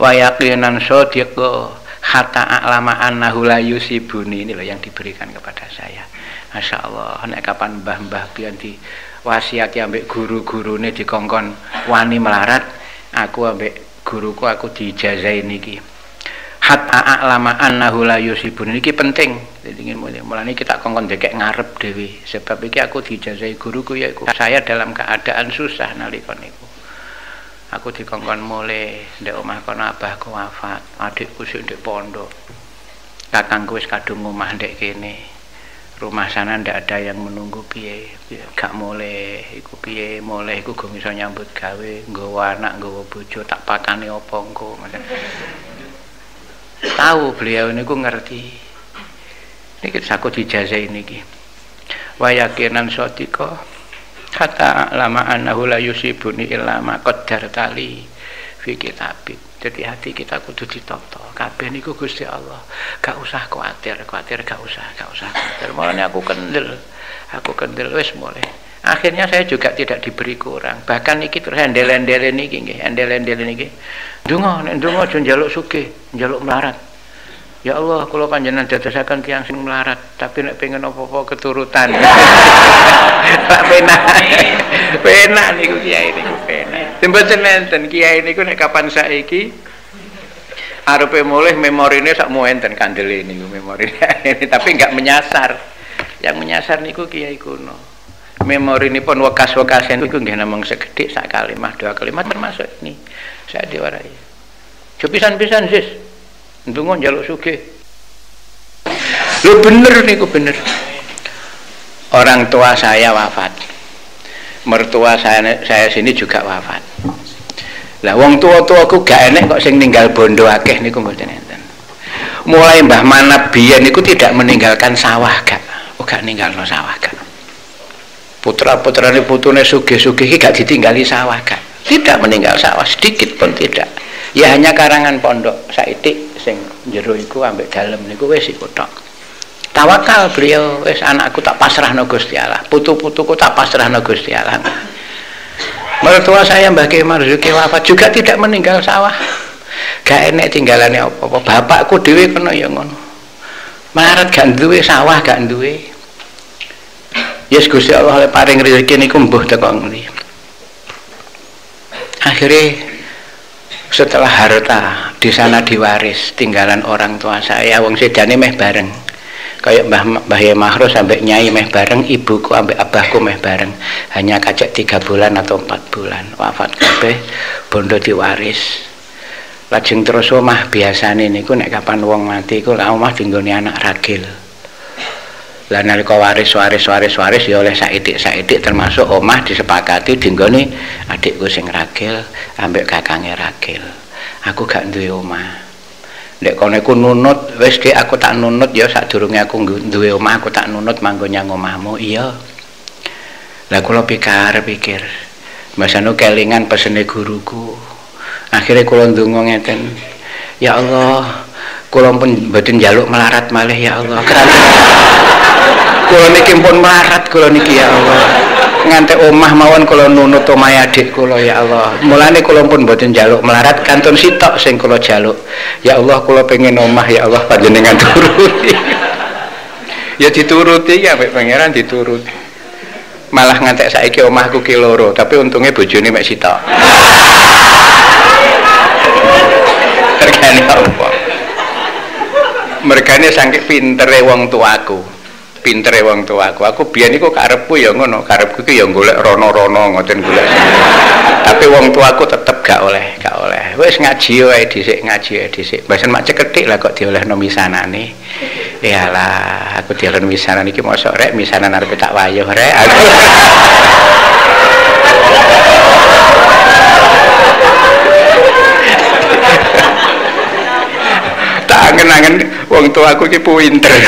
Speaker 1: Wa yaqinan shadiqa hatta a'lama annahu la yusibuni, ini loh yang diberikan kepada saya. Masya Allah, nek kapan mbah-mbah pian di wasiati ambek guru-gurune dikongkon wani melarat, aku ambek guruku aku diijazai niki. Hatta a'lama annahu la yusibuni, niki penting. Jadi mulane kita kongkon dekek ngarep dewi. Sebab iki aku diijazai guruku yaiku saya dalam keadaan susah nalika niku. Aku dikongkon mulai ndek omah kono abahku wafat, adikku sing ndek pondok. Kakangku wis kadung omah ndek kene. Rumah sana ndak ada yang menunggu piye. Gak mulai iku piye, mulai iku go iso nyambut gawe, nggawa anak, nggawa bojo, tak pakane apa engko. Tahu beliau niku ngerti. Niki aku dijazai niki. Wa yaqinan shadiqa kata lama annahu la yusibuni illa ma qaddartali fi kitabik. Jadi hati kita kudu ditata. Kabeh niku Gusti Allah. Gak usah kuatir gak usah kuatir. Mulane aku kendel wis mulai. Akhirnya saya juga tidak diberi kurang. Bahkan niki terus endel-endel niki nggih, endel-endel niki. Ndonga nek ndonga aja njaluk sugih, njaluk melarat. Ya Allah, kula panjenengan dadosaken tiyang sing melarat, tapi nek pengen apa-apa keturutan. Pak penak niku kiai niku penak. Mboten enten kiai niku nek kapan saiki arepe mulih memorine sakmu enten kandele niku memorine. Tapi enggak menyasar. Yang menyasar niku kiai kuno. Memorinipun wekas-wekasen niku nggih namung segede sak kalimah, dua kalimat termasuk ini. Saya diwarai. Jo pisan-pisan sis. Ndonga njaluk sugih. Lho bener niku bener. Orang tua saya wafat. Mertua saya sini juga wafat. Lah wong tua-tuaku gak enek kok sing ninggal bondo akeh niku mboten enten. Mulai Mbah Manap biyen niku tidak meninggalkan sawah gak. Oh gak ninggalno sawah gak. Putra-putrane putune sugih-sugih iki gak ditinggali sawah gak. Tidak meninggal sawah sedikit pun tidak. Ya hanya karangan pondok saitik sing jero iku ambek dalem niku wis iku tok. Tawakal beliau, wis anakku tak pasrahno Gusti Allah, putu-putuku tak pasrahno Gusti Allah. Mertua saya Mbah Kiai Marzuki wafat juga tidak meninggal sawah. Gak enek tinggalane apa-apa. Bapakku dhewe kono ya ngono. Melarat gak duwe sawah, gak duwe. Yes Gusti Allah oleh paring rezeki niku mbuh teko ngendi. Akhirnya setelah harta di sana diwaris tinggalan orang tua saya, wong sedane meh bareng kayak Mbah Yai Mahro sampai Nyai meh bareng, ibuku sampai abahku meh bareng, hanya kacek 3 bulan atau 4 bulan wafat kabeh, bondo diwaris. Lajeng terus omah biasane niku nek kapan wong mati iku lak omah dinggone anak ragil. Lah nalika waris ya oleh saidik termasuk omah disepakati dinggone adikku sing ragil ambek kakange ragil. Aku gak duwe omah. Nek kono iku nunut, wis Dik aku tak nunut ya sadurunge aku duwe omah aku tak nunut manggon nyang omahmu. Iya. Lah kula pikir, masane kelingan pesene guruku. Akhirnya kula ndonga ngeten. Ya Allah, kula pun mboten njaluk melarat malih ya Allah. Kula niki pun melarat kula niki ya Allah. Nganti omah mawon kula nunut omahe adik kula ya Allah. Mulane kula pun mboten njaluk melarat, kantun sitok sing kula jaluk. Ya Allah kula pengen omah ya Allah panjenengan turuti. Ya dituruti ya mek pangeran dituruti. Malah ngantek saiki omahku ki loro, tapi untungnya bojone mek sitok. Regane apa? Mergane saking pintere wong tuaku. Pintere wong tuaku. Aku biyen iku karepku ya ngono, karepku iki ya golek rono-rono ngoten golek. Tapi wong tuaku tetep gak oleh. Wis ngaji wae dhisik, Mboten mak cekethik lah kok diolehno misanane. Iyalah, aku dioleh misanan iki mosok rek misanan arep tak wayuh rek. Tak angen-angen wong tuaku iki pinter.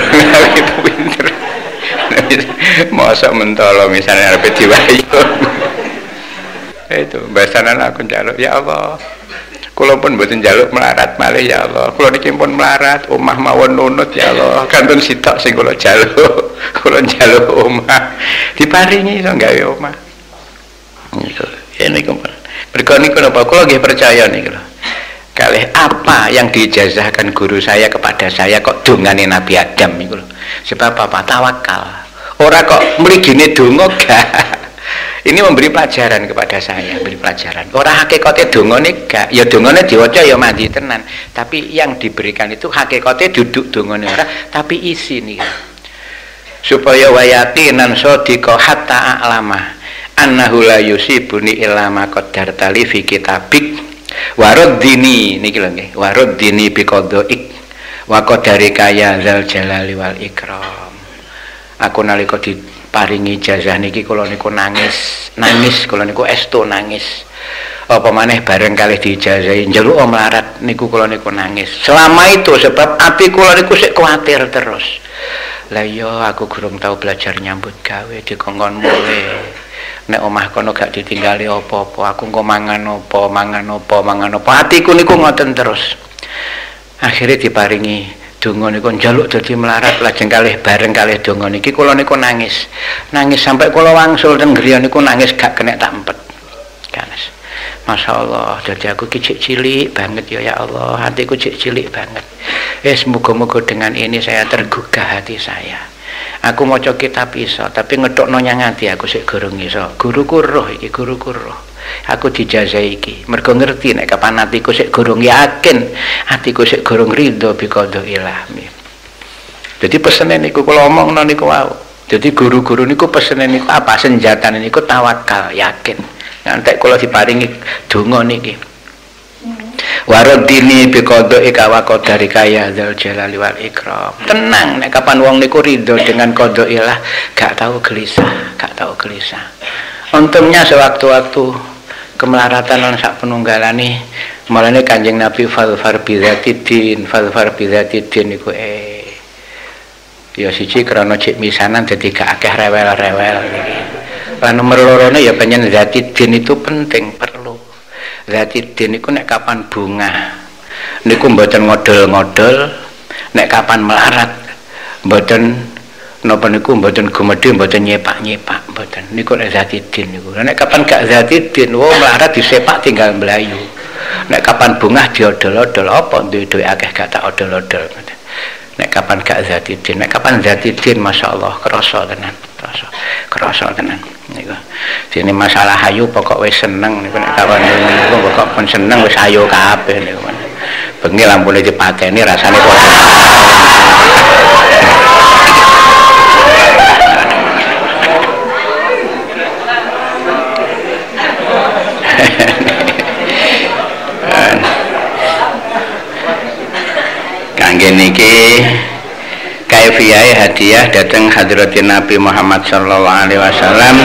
Speaker 1: Mosok mentolo misalnya arep diwayuh. Itu bahasanan aku njaluk ya Allah. Kula pun mboten njaluk melarat malih ya Allah. Kula niki pun melarat, omah mawon nunut ya Allah. Kantun sitok sing kula njaluk. Kula njaluk omah. Diparingi iso gawe omah. Niku ya niku. Mergo niku napa kula nggih percaya niku lho. Kalih apa yang diijazahkan guru saya kepada saya kok dongane Nabi Adam niku lho. Sebab apa? Tawakal. Ora kok mligine donga gak. Ini memberi pelajaran kepada saya, beri pelajaran. Ora hakikate dongane gak, ya dongane diwaca ya mandi tenan, tapi yang diberikan itu hakikate duduk dongane ora, tapi isi nih. Supaya wayati nan sadiqa hatta a'lama annahu la yusibuni illa ma qaddartali fi kitabik waruddini niki lho nggih, waruddini bi qadaik wa qadarika ya dzal jalali wal ikram. Aku nalika diparingi ijazah niki kula niku nangis, kula niku estu nangis. Apa maneh bareng kalih diijazahi njaluk melarat niku kula niku nangis. Selama itu sebab ati kula niku sik kuwatir terus. Lah iya aku gurung tau belajar nyambut gawe dikongkon mulai. Nek omah kono gak ditinggali apa-apa, aku engko mangan apa. Atiku niku ngoten terus. Akhirnya diparingi donga niku njaluk dadi melarat lajeng kalih bareng kalih donga niki kula niku nangis sampai kula wangsul teng griya niku nangis gak kena tak empet. Kanes. Masyaallah, dadi aku ki cilik banget ya Allah, hatiku cilik banget. Muga-muga dengan ini saya tergugah hati saya. Aku maca kitab iso, tapi ngethokno nyang ati aku sik gorong iso. Guruku roh iki, guruku roh. Aku dijazahi iki mergo ngerti nek kapan atiku sik gorong yakin, atiku sik gorong ridho bi qada ilah. Jadi pesene niku kula omongno niku wau. Jadi guru-guru niku pesene niku apa senjatane niku tawakal, yakin. Nanti kula diparingi donga niki. Waradini bi qadaika wa qadarika ya dzal jalali wal ikram. Tenang nek kapan wong niku ridho dengan qada ilah, gak tahu gelisah. Untungnya sewaktu-waktu kemelaratan lan sak penunggalane malane Kanjeng Nabi falfar bidzatidin niku ya siji krana cek misanan dadi gak akeh rewel-rewel niki. Lan nomor lorone ya panjen zatidin itu penting, perlu. Zatidin niku nek kapan bunga niku mboten ngodol-ngodol, nek kapan melarat mboten napa niku mboten gumedhe, mboten nyepak-nyepak, mboten. Niku nek zatidin niku. Nek kapan gak zatidin, melarat disepak tinggal melayu. Nek kapan bungah diodol-odol apa duwe akeh gak tak odol-odol. Nek kapan gak zatidin, nek kapan zatidin masyaallah krasa tenan, krasa tenan niku. Dene masalah ayu pokok wis seneng niku nek kapan niku pokok pun seneng wis ayu kabeh niku. Bengi lampune dipateni rasane kok kangge niki kaifiyah hadiah datang hadratin Nabi Muhammad sallallahu alaihi wasallam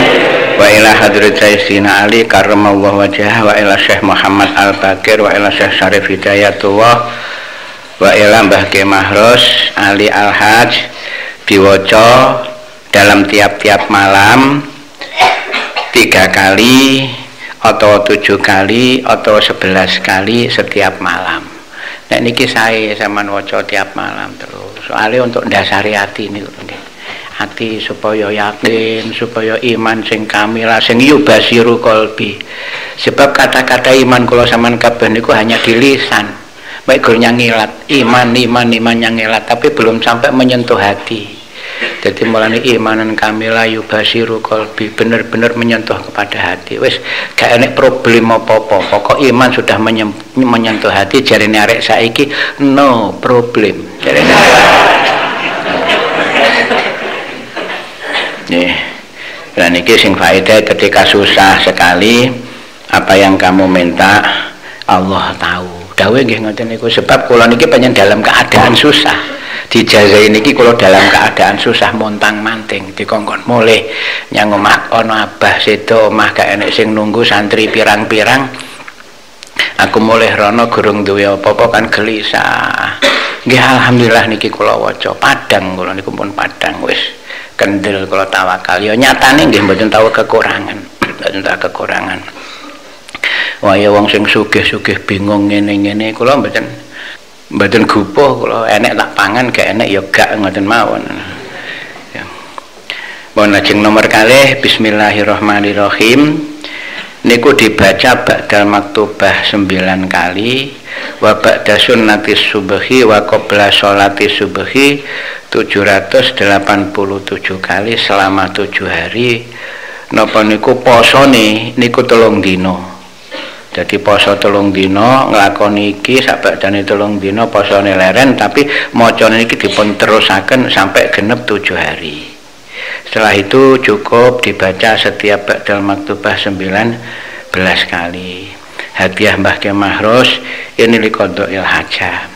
Speaker 1: wa ila hadrat Sayyidina Ali karramallahu wajhah wa ila Syekh Muhammad Al-Bakir wa ila Syekh Syarif Hidayatullah wa ila Mbah Ki Mahros Ali Al-Hajj diwaca dalam tiap-tiap malam 3 kali atau 7 kali atau 11 kali setiap malam. Nek niki saya sampean waca tiap malam terus. Soalnya untuk ndasari hati niku nggih. Hati supaya yakin, supaya iman sing kamilah sing yubasiru qalbi. Sebab kata-kata iman kula sampean kabeh niku hanya di lisan. Baik gur nyangilat, iman nyangilat tapi belum sampai menyentuh hati. Jadi mulane imanan kamila yubasiru qalbi, bener-bener menyentuh kepada hati. Wis gak enek problem apa-apa. Pokok iman sudah menyentuh hati, jarine arek saiki no problem. Jarine. Nih. Dan niki sing faedah ketika susah sekali, apa yang kamu minta Allah tahu. Dawe nggih ngoten niku, sebab kula niki panjen dalam keadaan susah. Dijazai niki kula dalam keadaan susah montang-manting dikongkon mulih nyang omah ana abah sedo omah gak enek sing nunggu santri pirang-pirang. Aku mulih rono gurung duwe apa-apa kan gelisah. Nggih alhamdulillah niki kula waca padang, kula niku pun padang wis kendel kula tawakal. Ya nyatane nggih mboten tahu kekurangan, mboten tahu kekurangan. Wah ya wong sing sugih-sugih bingung ngene-ngene kula mboten gupuh, kula enek tak pangan gak enek ya gak ngoten mawon. Ya. Mohon lajeng nomor kalih bismillahirrahmanirrahim. Niku dibaca ba'dal maktubah 9 kali, wa ba'da sunnatis subhi wa qabla sholati subhi 787 kali selama 7 hari. Napa niku posone niku 3 dina. Jadi poso 3 dina nglakoni iki sabadane 3 dina posone leren, tapi macane iki dipun terusaken sampai genep 7 hari. Setelah itu cukup dibaca setiap ba'dal maktubah 19 kali. Hadiah Mbah Kyai Mahros ini liqadha'il hajah.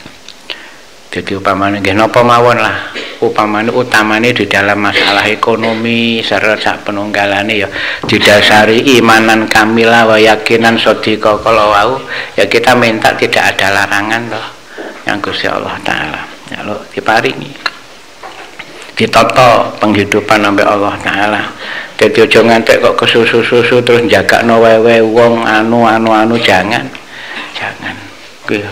Speaker 1: Jadi upamane nggih napa mawon lah, upamane utamane di dalam masalah ekonomi sareng sak penunggalane ya didasari imanan kamila wa yakinan shadiqa kalau wau ya kita minta tidak ada larangan loh yang Gusti Allah taala. Ya lo diparingi. Ditata penghidupan sampai Allah taala. Dadi aja ngantek kok kesusu-susu terus jagakno wewe wong anu jangan.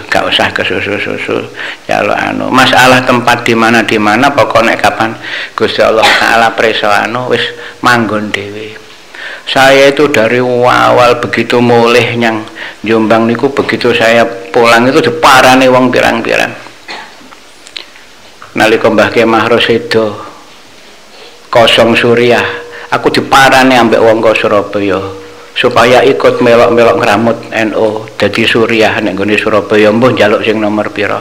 Speaker 1: Gak usah kesusu-susu ya lo anu masalah tempat di mana pokoknya kapan Gusti Allah taala preso anu wis manggon dhewe. Saya itu dari awal begitu mulih nyang Jombang niku, begitu saya pulang itu diparani wong pirang-pirang. Nalika Mbah Kyai Mahros itu kosong Suriah, aku diparani ambek wong ko Surabaya supaya ikut melok-melok ngramut NU dadi Suriah nek nggone Surabaya. Mbuh njaluk sing nomor pira,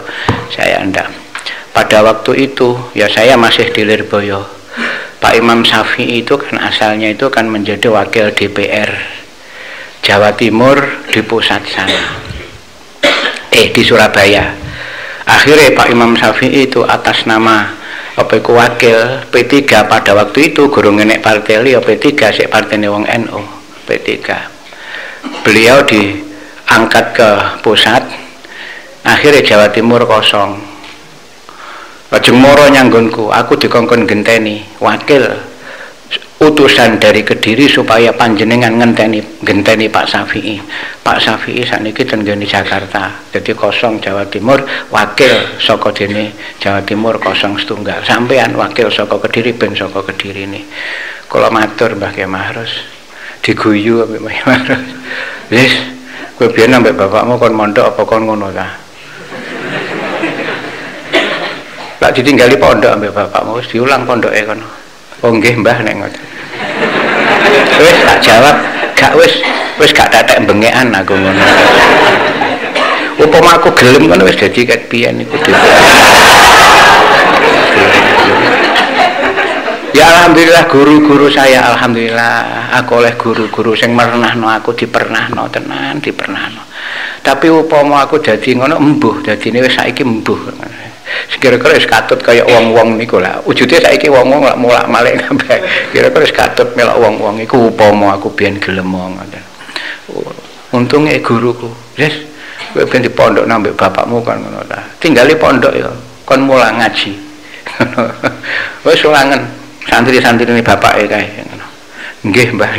Speaker 1: saya ndak. Pada waktu itu ya saya masih di Lirboyo. Pak Imam Syafi'i itu kan asalnya itu kan menjadi wakil DPR Jawa Timur di pusat sana, di Surabaya. Akhirnya Pak Imam Syafi'i itu atas nama wakil P3 pada waktu itu gurung enek partai liya P3 sik partene wong NU P3. Beliau diangkat ke pusat, akhirnya Jawa Timur kosong. Lajeng moro nyanggonku, aku dikongkon genteni wakil utusan dari Kediri supaya panjenengan genteni Pak Syafi'i. Pak Syafi'i sakniki ten nggone Jakarta. Jadi kosong Jawa Timur, wakil saka dene Jawa Timur kosong setunggal. Sampean wakil saka Kediri ben saka Kediri ini. Kula matur Mbah Kyai Mahros, diguyu ambek Mbah Kyai Mahros. Wis, kowe biyen ambek bapakmu kon mondok apa kon ngono ta? Tak ditinggali pondok ambek bapakmu, wis diulang pondoke kono. Oh nggih Mbah nek ngoten. Wis tak jawab, gak wis gak tetek bengekan aku ngono. Upama aku gelem ngono wis dadi ket biyen iku. Ya alhamdulillah guru-guru saya, alhamdulillah aku oleh guru-guru sing merenahno aku, dipernahno tenan, dipernahno. Tapi upama aku dadi ngono embuh, dadine wis saiki embuh. Kira-kira wis katut kaya wong-wong niku lah. Wujude saiki wong-wong lak mulak-malik kabeh. Kira-kira wis katut melok wong-wong iku upama aku biyen gelem ngoten. Untunge guruku, "Wis, kowe ben di pondok nambah bapakmu kan ngono ta. Tinggali pondok ya, kon mulang ngaji." Wis ulangen santri-santri ini bapake kae ngono. Nggih, Mbah.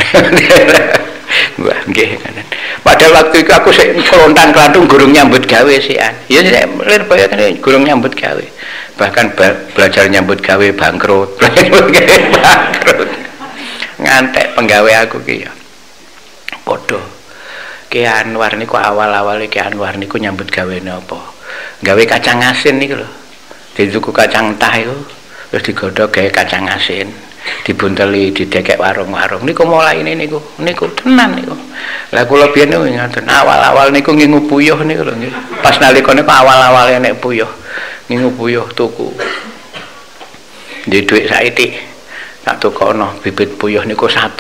Speaker 1: Mbah nggih ngoten. Pada waktu itu aku sik kelontang-kelantung gurung nyambut gawe sian. Ya Lirboyo kan gurung nyambut gawe. Bahkan belajar nyambut gawe bangkrut. Bangkrut. Ngantek penggawe aku ki ya. Padha. Ki Anwar niku awal-awale Ki Anwar niku nyambut gawene apa? Gawe kacang asin niku lho. Dituku kacang tah iku. terus digodhog gawe kacang asin, dibunteli didekek warung-warung niku mulai ini niku tenan niku. Lah kula biyen niku ngaten awal-awal niku ngingu puyuh niku lho nggih. Pas nalika niku awal-awal nek puyuh ngingu puyuh tuku. Di dhuwit saiki tak tukono bibit puyuh niku 100.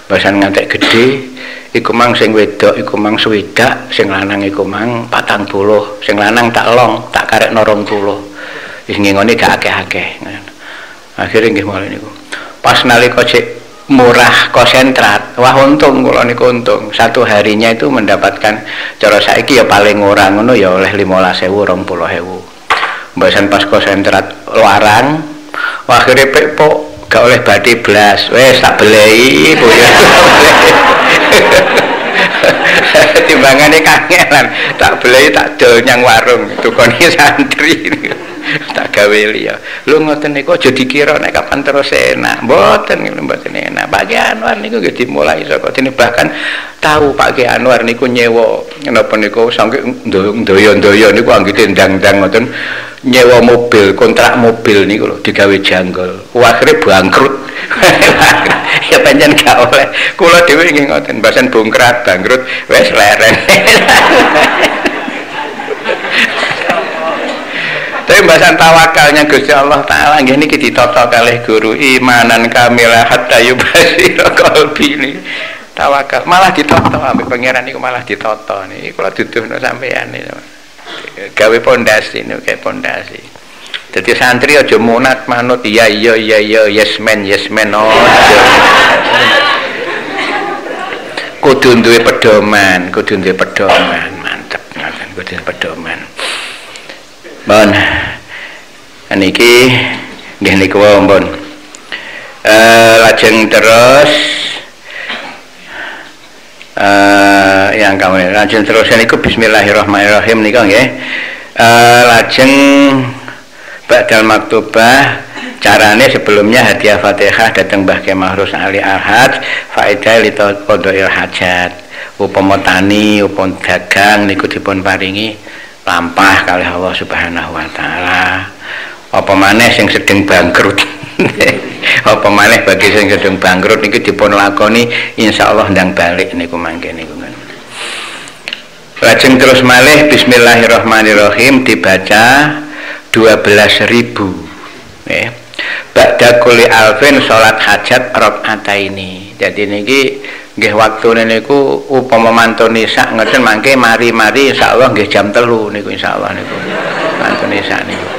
Speaker 1: Basan ngantek gedhe iku mang sing wedok iku mang swidak, sing lanang iku mang 40, sing lanang tak long, tak karekno 20. Wis ngingone gak akeh-akeh. Akhire nggih mulai niku. Pas nalika cek murah konsentrat, wah untung kula niku untung. Satu harinya itu mendapatkan cara saiki ya paling ora ngono ya oleh 15.000 20.000. Basan pas konsentrat larang, wah akhire pekpok gak oleh badi blas, wes tak belei puyuh. Timbangane kangelan, tak belei tak dol nyang warung, tukone santri. Tak gawe liya. Lho ngoten niku aja dikira nek kapan terus enak. Mboten enak. Pak Ki Anwar niku nggih dimulai saka dene bahkan tahu Pak Ki Anwar niku nyewa napa niku saking ndoyo-ndoyo niku anggite ndang-ndang ngoten nyewa mobil, kontrak mobil niku lho digawe janggol. Akhire bangkrut. Ya pancen gak oleh. Kula dhewe nggih ngoten, basan bongkrat bangkrut wis leren. Tapi bahasan tawakalnya Gusti Allah Ta'ala nggih niki ditata kalih guru imanan kamilah hatta yubasira qalbi ini. Tawakal malah ditata ambek pangeran niku malah ditata niki kula duduhno sampeyan niku. Gawe pondasi niku kayak pondasi. Dadi santri aja munat manut iya yes man oh. Kudu duwe pedoman mantep ngoten kudu pedoman. Bon, niki nggih niku wae lajeng terus yang kami lajeng terus niku bismillahirrahmanirrahim niku nggih. Lajeng ba'dal maktubah carane sebelumnya hadiah Fatihah datang Mbah Kyai Mahrus Ali Ahad faedah li qada'il hajat. Upama tani, upama dagang niku dipun paringi lampah kalih Allah Subhanahu wa taala. Apa maneh sing sedang bangkrut. Apa maneh bagi sing sedang bangkrut niki dipun lakoni insyaallah ndang balik niku mangke niku. Lajeng terus malih bismillahirrahmanirrahim dibaca 12.000 nggih. Ba'da kulli alfin salat hajat rakaataini. Jadi niki nggih waktune niku upama mantun isak ngoten mangke mari-mari insyaallah nggih jam 3 niku insyaallah niku mantun isak niku.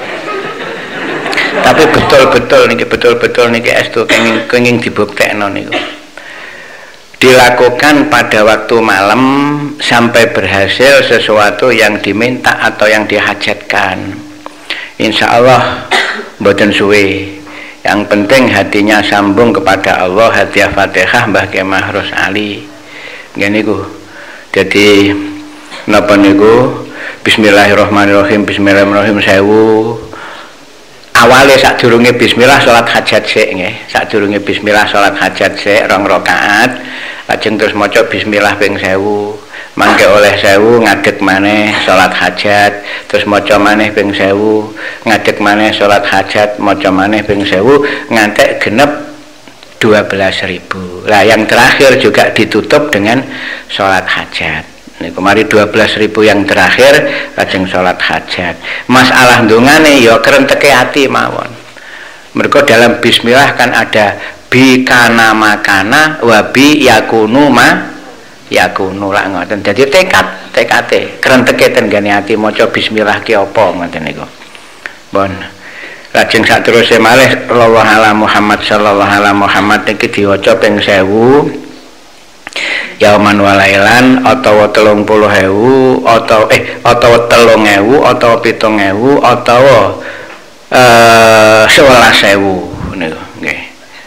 Speaker 1: Tapi betul-betul niki estu kenging dibuktekno niku. Dilakukan pada waktu malam sampai berhasil sesuatu yang diminta atau yang dihajatkan. Insyaallah mboten suwe. Yang penting hatinya sambung kepada Allah. Hadiah Fatihah Mbah Kyai Mahrus Ali nggih niku. Dadi napa niku bismillahirrahmanirrahim sewu awale sadurunge bismillah salat hajat sik nggih. Sadurunge bismillah salat hajat sik 2 rakaat lajeng terus maca bismillah ping 1000 mangke oleh 1000 ngadeg maneh salat hajat terus maca maneh ping 1000 ngadeg maneh salat hajat maca maneh ping 1000 ngantek genep 12.000. Lah yang terakhir juga ditutup dengan salat hajat. Niku mari 12.000 yang terakhir lajeng salat hajat. Masalah ndongane ya krenteke ati mawon. Mergo dalam bismillah kan ada bi kana makana wa bi yakunu ma yakunu lak ngoten. Dadi tekate krenteke ten gane ati maca bismillah ki apa ngoten niku. Bon. Lajeng saterusé malih sallallahu alaihi Muhammad niki diwaca ping 1000 yauman walailan atawa 30.000 atawa 3.000 atawa 7.000 atawa 11.000 niku nggih.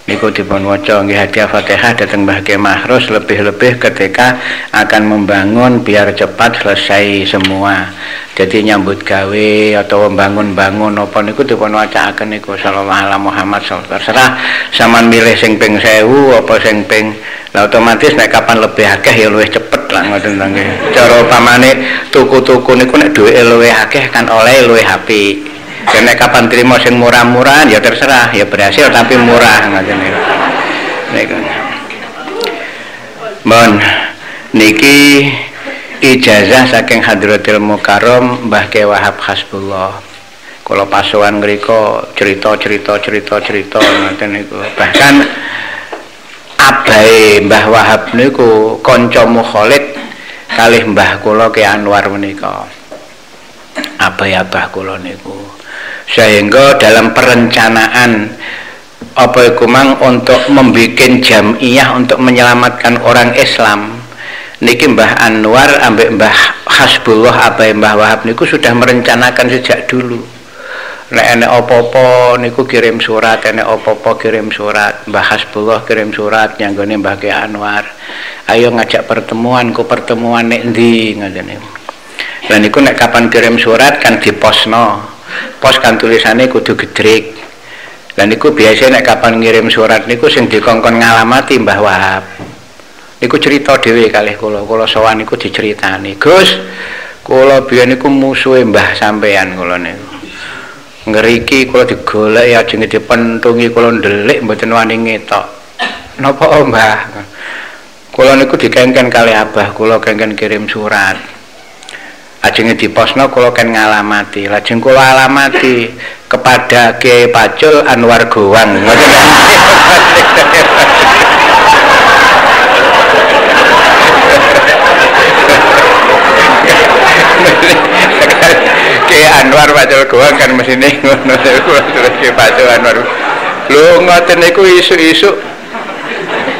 Speaker 1: Niku dipun waca nggih hadiah Fatihah dhateng Mbah Kyai Mahrus lebih-lebih ketika akan membangun biar cepat selesai semua. Jadi nyambut gawe atau bangun-bangun apa niku dipun wacaaken niku sallallahu alaihi Muhammad terserah sampean milih sing ping 1000 apa sing ping lah otomatis nek kapan lebih akeh ya luwih cepet lah ngoten nggih. Cara upamane tuku-tuku niku nek duwike luwih akeh kan oleh luwih apik. Nek kapan trimo sing murah-murahan ya terserah, ya berhasil tapi murah ngoten niku. Mon niki ijazah saking Hadratil Mukarram Mbah Kyai Wahab Hasbullah. Kula pasokan ngrika cerita ngoten niku. Bahkan abahe Mbah Wahab niku kanca mukhalid kalih mbah kula Ki Anwar menika. Abah kula niku. Sehingga dalam perencanaan apa iku mang untuk membikin jamiah untuk menyelamatkan orang Islam niki Mbah Anwar ambek Mbah Hasbullah abahe Mbah Wahab niku sudah merencanakan sejak dulu. Nek enek apa-apa niku kirim surat, enek apa-apa kirim surat. Mbah Hasbullah kirim surat nyanggone Mbah Kyai Anwar. Ayo ngajak pertemuan, ku pertemuan nek ndi ngoten niku. Lah niku nek kapan kirim surat kan diposno. Pos kan tulisannya kudu gedrik. Lah niku biasa nek kapan ngirim surat niku sing dikongkon ngalamati Mbah Wahab. Niku cerita dhewe kalih kula sowan niku diceritani. Gus, kula biyen niku musuhe Mbah sampean kula niku. Ngeriki kula digoleki ajenge dipentungi kula ndelik mboten wani ngetok. Napa Mbah? Kula niku dikengken kalih abah kula kengken kirim surat. Ajenge diposno kula ken ngalamati. Lajeng kula alamati kepada Kyai Pacul Anwar Gowang. Kyai Anwar Pacul Gowang kan mesine ngono terus Kyai Pacul Anwar. Lho ngoten niku isuk-isuk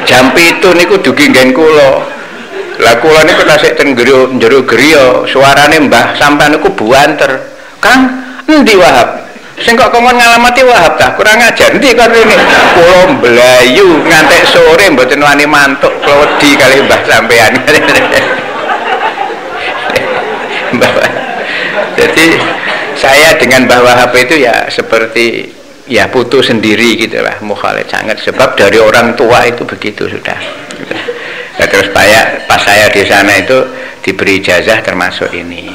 Speaker 1: jam 7 niku dugi nggen kula. Lah kula niku tasik ten jero griya, suarane Mbah sampean niku buanter. Kang, endi Wahab? Sing kok kongkon ngalamati Wahab ta? Kurang ajar. Endi kok rene? Kula mblayu ngantek sore mboten wani mantuk, kula wedi kalih Mbah sampean. Jadi saya dengan Mbah Wahab itu ya seperti ya putu sendiri gitulah, mukhalid sangat sebab dari orang tua itu begitu sudah. Nah, terus pas saya di sana itu diberi ijazah termasuk ini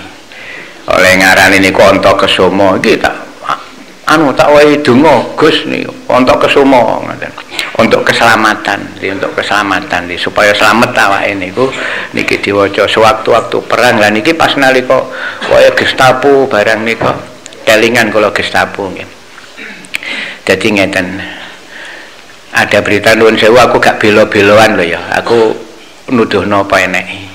Speaker 1: oleh ngaran ini Onto Kesumo kita tak wae donga Gus nih Onto Kesumo untuk keselamatan supaya selamat awake niku niki diwaca sewaktu-waktu perang. Lah niki pas nalika kaya Gestapo barang nika kelingan kula Gestapo nggih. Dadi ngeten, ada berita nuwun sewu, aku gak belo-beloan loh ya, aku nuduhno apa eneke.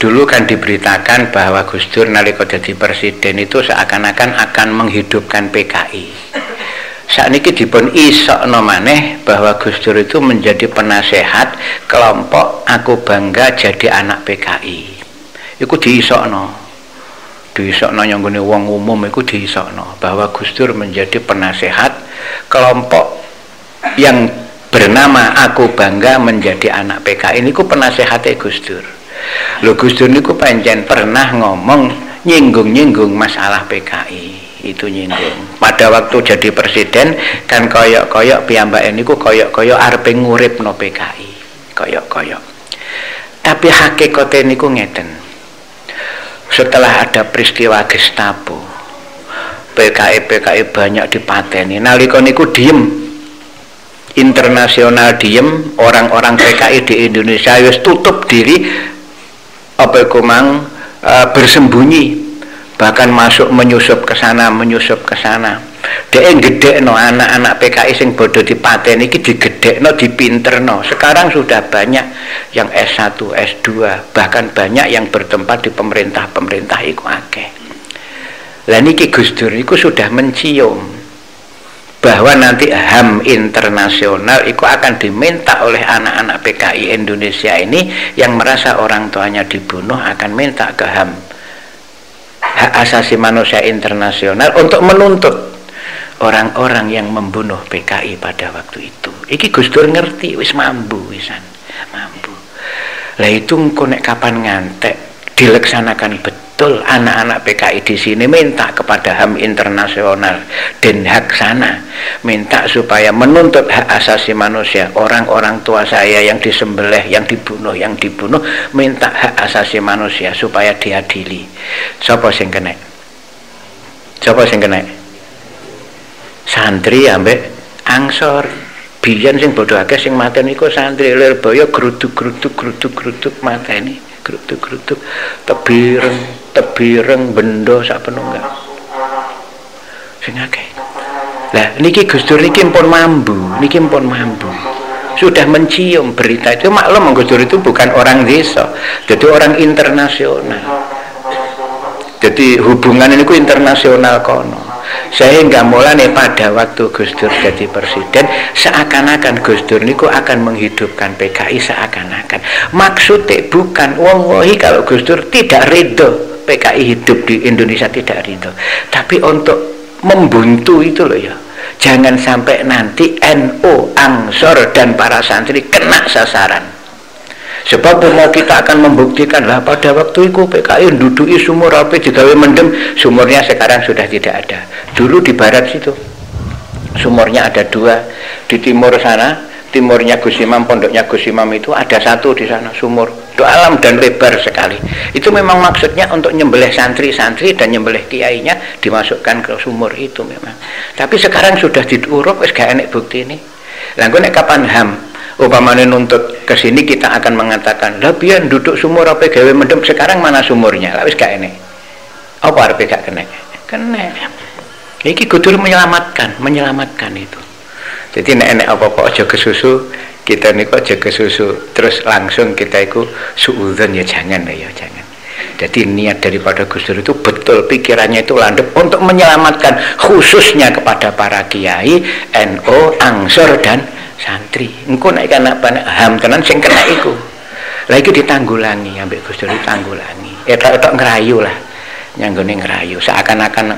Speaker 1: Dulu kan diberitakan bahwa Gus Dur nalika dadi presiden itu seakan-akan akan menghidupkan PKI. Sakniki dipun isokno maneh bahwa Gus Dur itu menjadi penasehat kelompok Aku Bangga Jadi Anak PKI. Iku diisokno nyanggone wong umum, iku diisokno bahwa Gus Dur menjadi penasehat kelompok yang bernama Aku Bangga Menjadi Anak PKI. Niku penasehate Gus Dur. Lho Gus Dur niku pancen pernah ngomong nyinggung-nyinggung masalah PKI. Itu nyinggung. Pada waktu jadi presiden kan koyok-koyok piyambake niku koyok-koyok arepe nguripno PKI. Koyok-koyok. Tapi hakikate niku ngeten. Setelah ada peristiwa Gestapo, PKI banyak dipateni. Nalika niku diem, internasional diem, orang-orang PKI di Indonesia wis tutup diri, apa iku mang bersembunyi, bahkan menyusup ke sana. Dhek gedhekno anak-anak PKI sing bodoh dipateni iki digedhekno, dipinterno. Sekarang sudah banyak yang S1, S2, bahkan banyak yang bertempat di pemerintah iku akeh. Lah niki Gus Dur iku sudah mencium bahwa nanti HAM internasional itu akan diminta oleh anak-anak PKI Indonesia ini yang merasa orang tuanya dibunuh, akan minta ke HAM, hak asasi manusia internasional, untuk menuntut orang-orang yang membunuh PKI pada waktu itu. Iki Gus Dur ngerti, wis mampu. Lah itu engko nek kapan ngantek dilaksanakan betul, anak-anak PKI di sini minta kepada HAM internasional, Den Haag sana, minta supaya menuntut hak asasi manusia. Orang-orang tua saya yang disembelih, yang dibunuh, minta hak asasi manusia supaya diadili. Sapa sing kena? santri ambek angsor. Biyen sing bodho akeh sing mateni iku santri, Lirboyo gruduk mateni, gruduk tebireng bendo sak penunggal. Sing akeh. Lah niki Gus Dur niki pun mambu, sudah mencium berita itu. Maklum Gus Dur itu bukan orang desa, jadi orang internasional. Jadi hubungan ini ku internasional kono. Sehingga mulane pada waktu Gus Dur jadi presiden, seakan-akan Gus Dur niku akan menghidupkan PKI, seakan-akan. Maksudnya bukan wallahi kalau Gus Dur tidak ridho PKI hidup di Indonesia, tidak ridho. Tapi untuk membuntu itu loh ya. Jangan sampai nanti NU, Ansor dan para santri kena sasaran. Sebab mau kita akan membuktikan lah pada waktu itu PKI duduki sumur ape digawe mendem, sumurnya sekarang sudah tidak ada. Dulu di barat situ sumurnya ada 2, di timur sana, timurnya Gus Imam, pondoknya Gus Imam itu ada 1 di sana sumur, dalam dan lebar sekali. Itu memang maksudnya untuk nyembelih santri-santri dan nyembelih kiainya dimasukkan ke sumur itu memang. Tapi sekarang sudah diuruk, wis gak enek bukti ini. Lah nek kapan HAM upamane nuntut ke sini, kita akan mengatakan, lah biyen duduk sumur apa gawe mendem, sekarang mana sumurnya? Lah wis gak enek. Apa arepe gak kena? Kena. Iki Gus menyelamatkan itu. Jadi nek apa-apa aja kesusu, kita niku aja kesusu terus langsung kita iku suudzon, ya jangan lah ya, jangan. Jadi niat daripada Gus Dur itu betul, pikirannya itu landep untuk menyelamatkan khususnya kepada para kiai, NU, Ansor dan santri. Engko nek kana HAM tenan sing kena iku. Lah iki ditanggulangi, ambek Gus Dur ditanggulangi. Etok-etok ngerayu lah. Nyanggone ngerayu. Seakan-akan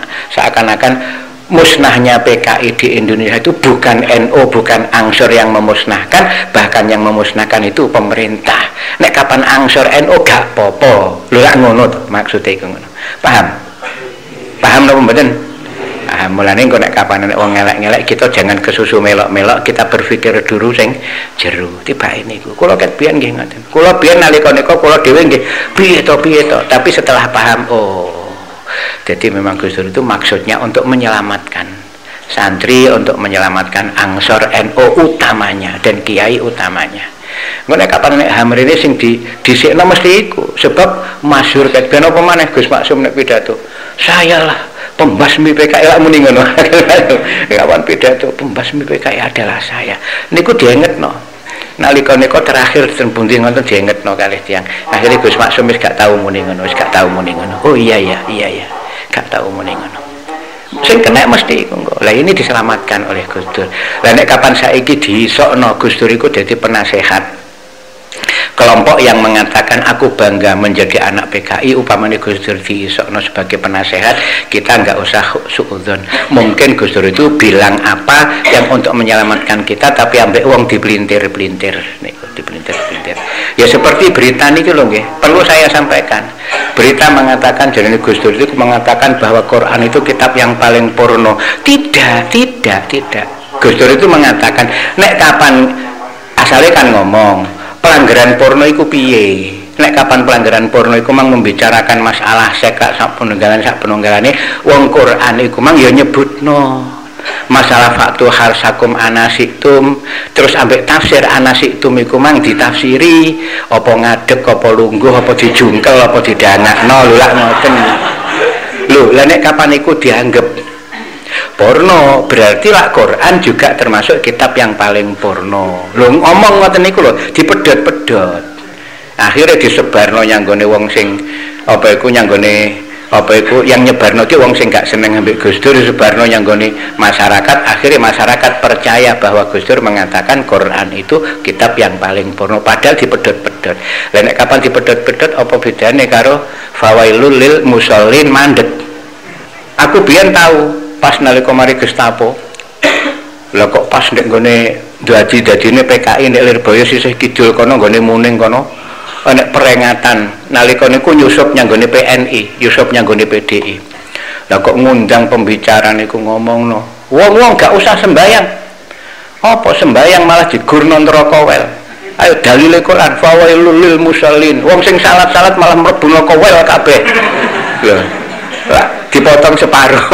Speaker 1: musnahnya PKI di Indonesia itu bukan NU, bukan Ansor yang memusnahkan, bahkan yang memusnahkan itu pemerintah. Nek kapan Ansor NU gak popo. Lho lak ngono to, maksude iku ngono. Paham? Paham napa mboten? Mulane engko nek kapan nek wong ngelek-ngelek, kita jangan kesusu melok-melok, kita berpikir dulu sing jero. Tibake niku. Kula ket biyen nggih ngoten. Kula biyen nalika nika kula dhewe nggih piye to, tapi setelah paham, jadi memang Gus Dur itu maksudnya untuk menyelamatkan santri, untuk menyelamatkan Ansor NU utamanya dan kiai utamanya. Nek kapan nek HAM rene sing disikno mesti iku, sebab masyhur ket ben apa maneh Gus Maksum nek pidato. Sayalah pembasmi PKI, lak muni ngono. Kapan pidato pembasmi PKI adalah saya. Niku diengetno. Nalika nika terakhir ten pundi ngoten diengetno kalih tiyang. Akhire Gus Maksum wis gak tau muni ngono, Oh iya. Gak tau muni ngono. Sing kena mesti iku kok. Lah ini diselamatkan oleh Gus Dur. Lah nek kapan saiki diisokno Gus Dur iku dadi penasehat kelompok yang mengatakan aku bangga menjadi anak PKI, upamanya Gus Dur diisokno sebagai penasehat, kita nggak usah suudzon. Mungkin Gus Dur itu bilang apa yang untuk menyelamatkan kita, tapi ambek uang dipelintir-pelintir. Ya seperti berita ini loh, perlu saya sampaikan. Berita mengatakan, jadi Gus Dur itu mengatakan bahwa Quran itu kitab yang paling porno. Tidak. Gus Dur itu mengatakan, nek kapan asalnya kan ngomong pelanggaran porno itu piye? Nek kapan pelanggaran porno itu mang membicarakan masalah seks sak penunggalane wong Quran iku mang ya nyebutno masalah faktu harsakum anasiktum, terus ambek tafsir anasiktum iku mang ditafsiri apa ngadeg apa lungguh apa dijungkel apa didangakno lho lak ngoten. Lho lah nek kapan iku dianggap porno, berarti lah Quran juga termasuk kitab yang paling porno. Lho ngomong ngoten niku lho, dipedhot-pedhot. Akhirnya disebarno nyanggone wong sing yang nyebarno ki wong sing gak seneng ambek Gus Dur, disebarno nyanggone masyarakat. Akhirnya masyarakat percaya bahwa Gus Dur mengatakan Quran itu kitab yang paling porno, padahal dipedhot-pedhot. Lah nek kapan dipedhot-pedhot apa bedane karo fawailul lil musallin mandek. Aku biyen tahu pas nalika mari Gestapo, lha kok pas nek nggone dadine PKI nek Lirboyo sisih kidul kono nggone muning kono nek peringatan nalika niku nyusup nyanggone PNI, nyusup nyanggone PDI. Lah kok ngundang pembicara niku ngomongno, wong-wong gak usah sembayang. Apa sembayang malah digurno neraka wel. Ayo dalile Quran, fawailul lil musallin. Wong sing salat-salat malah mlebu neraka wel kabeh. Lho. Lah dipotong separuh.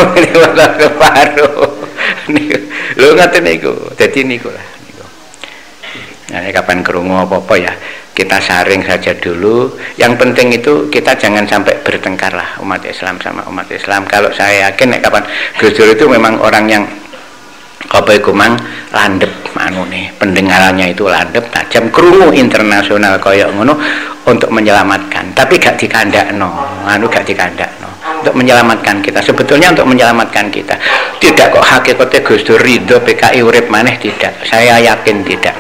Speaker 1: Lho ngoten niku. Dadi niku lah niku. Nah, kapan krungu apa-apa ya, kita saring saja dulu. Yang penting itu kita jangan sampai bertengkar lah umat Islam sama umat Islam. Kalau saya yakin kapan Gus Dur itu memang orang yang apa iku mang landep manune, pendengarannya itu landep, tajam, krungu internasional kaya ngono untuk menyelamatkan. Tapi gak dikandakno, gak dikandakno. Untuk menyelamatkan kita, sebetulnya untuk menyelamatkan kita. Tidak kok hakikatnya Gus Dur ridho PKI urip maneh, tidak. Saya yakin tidak.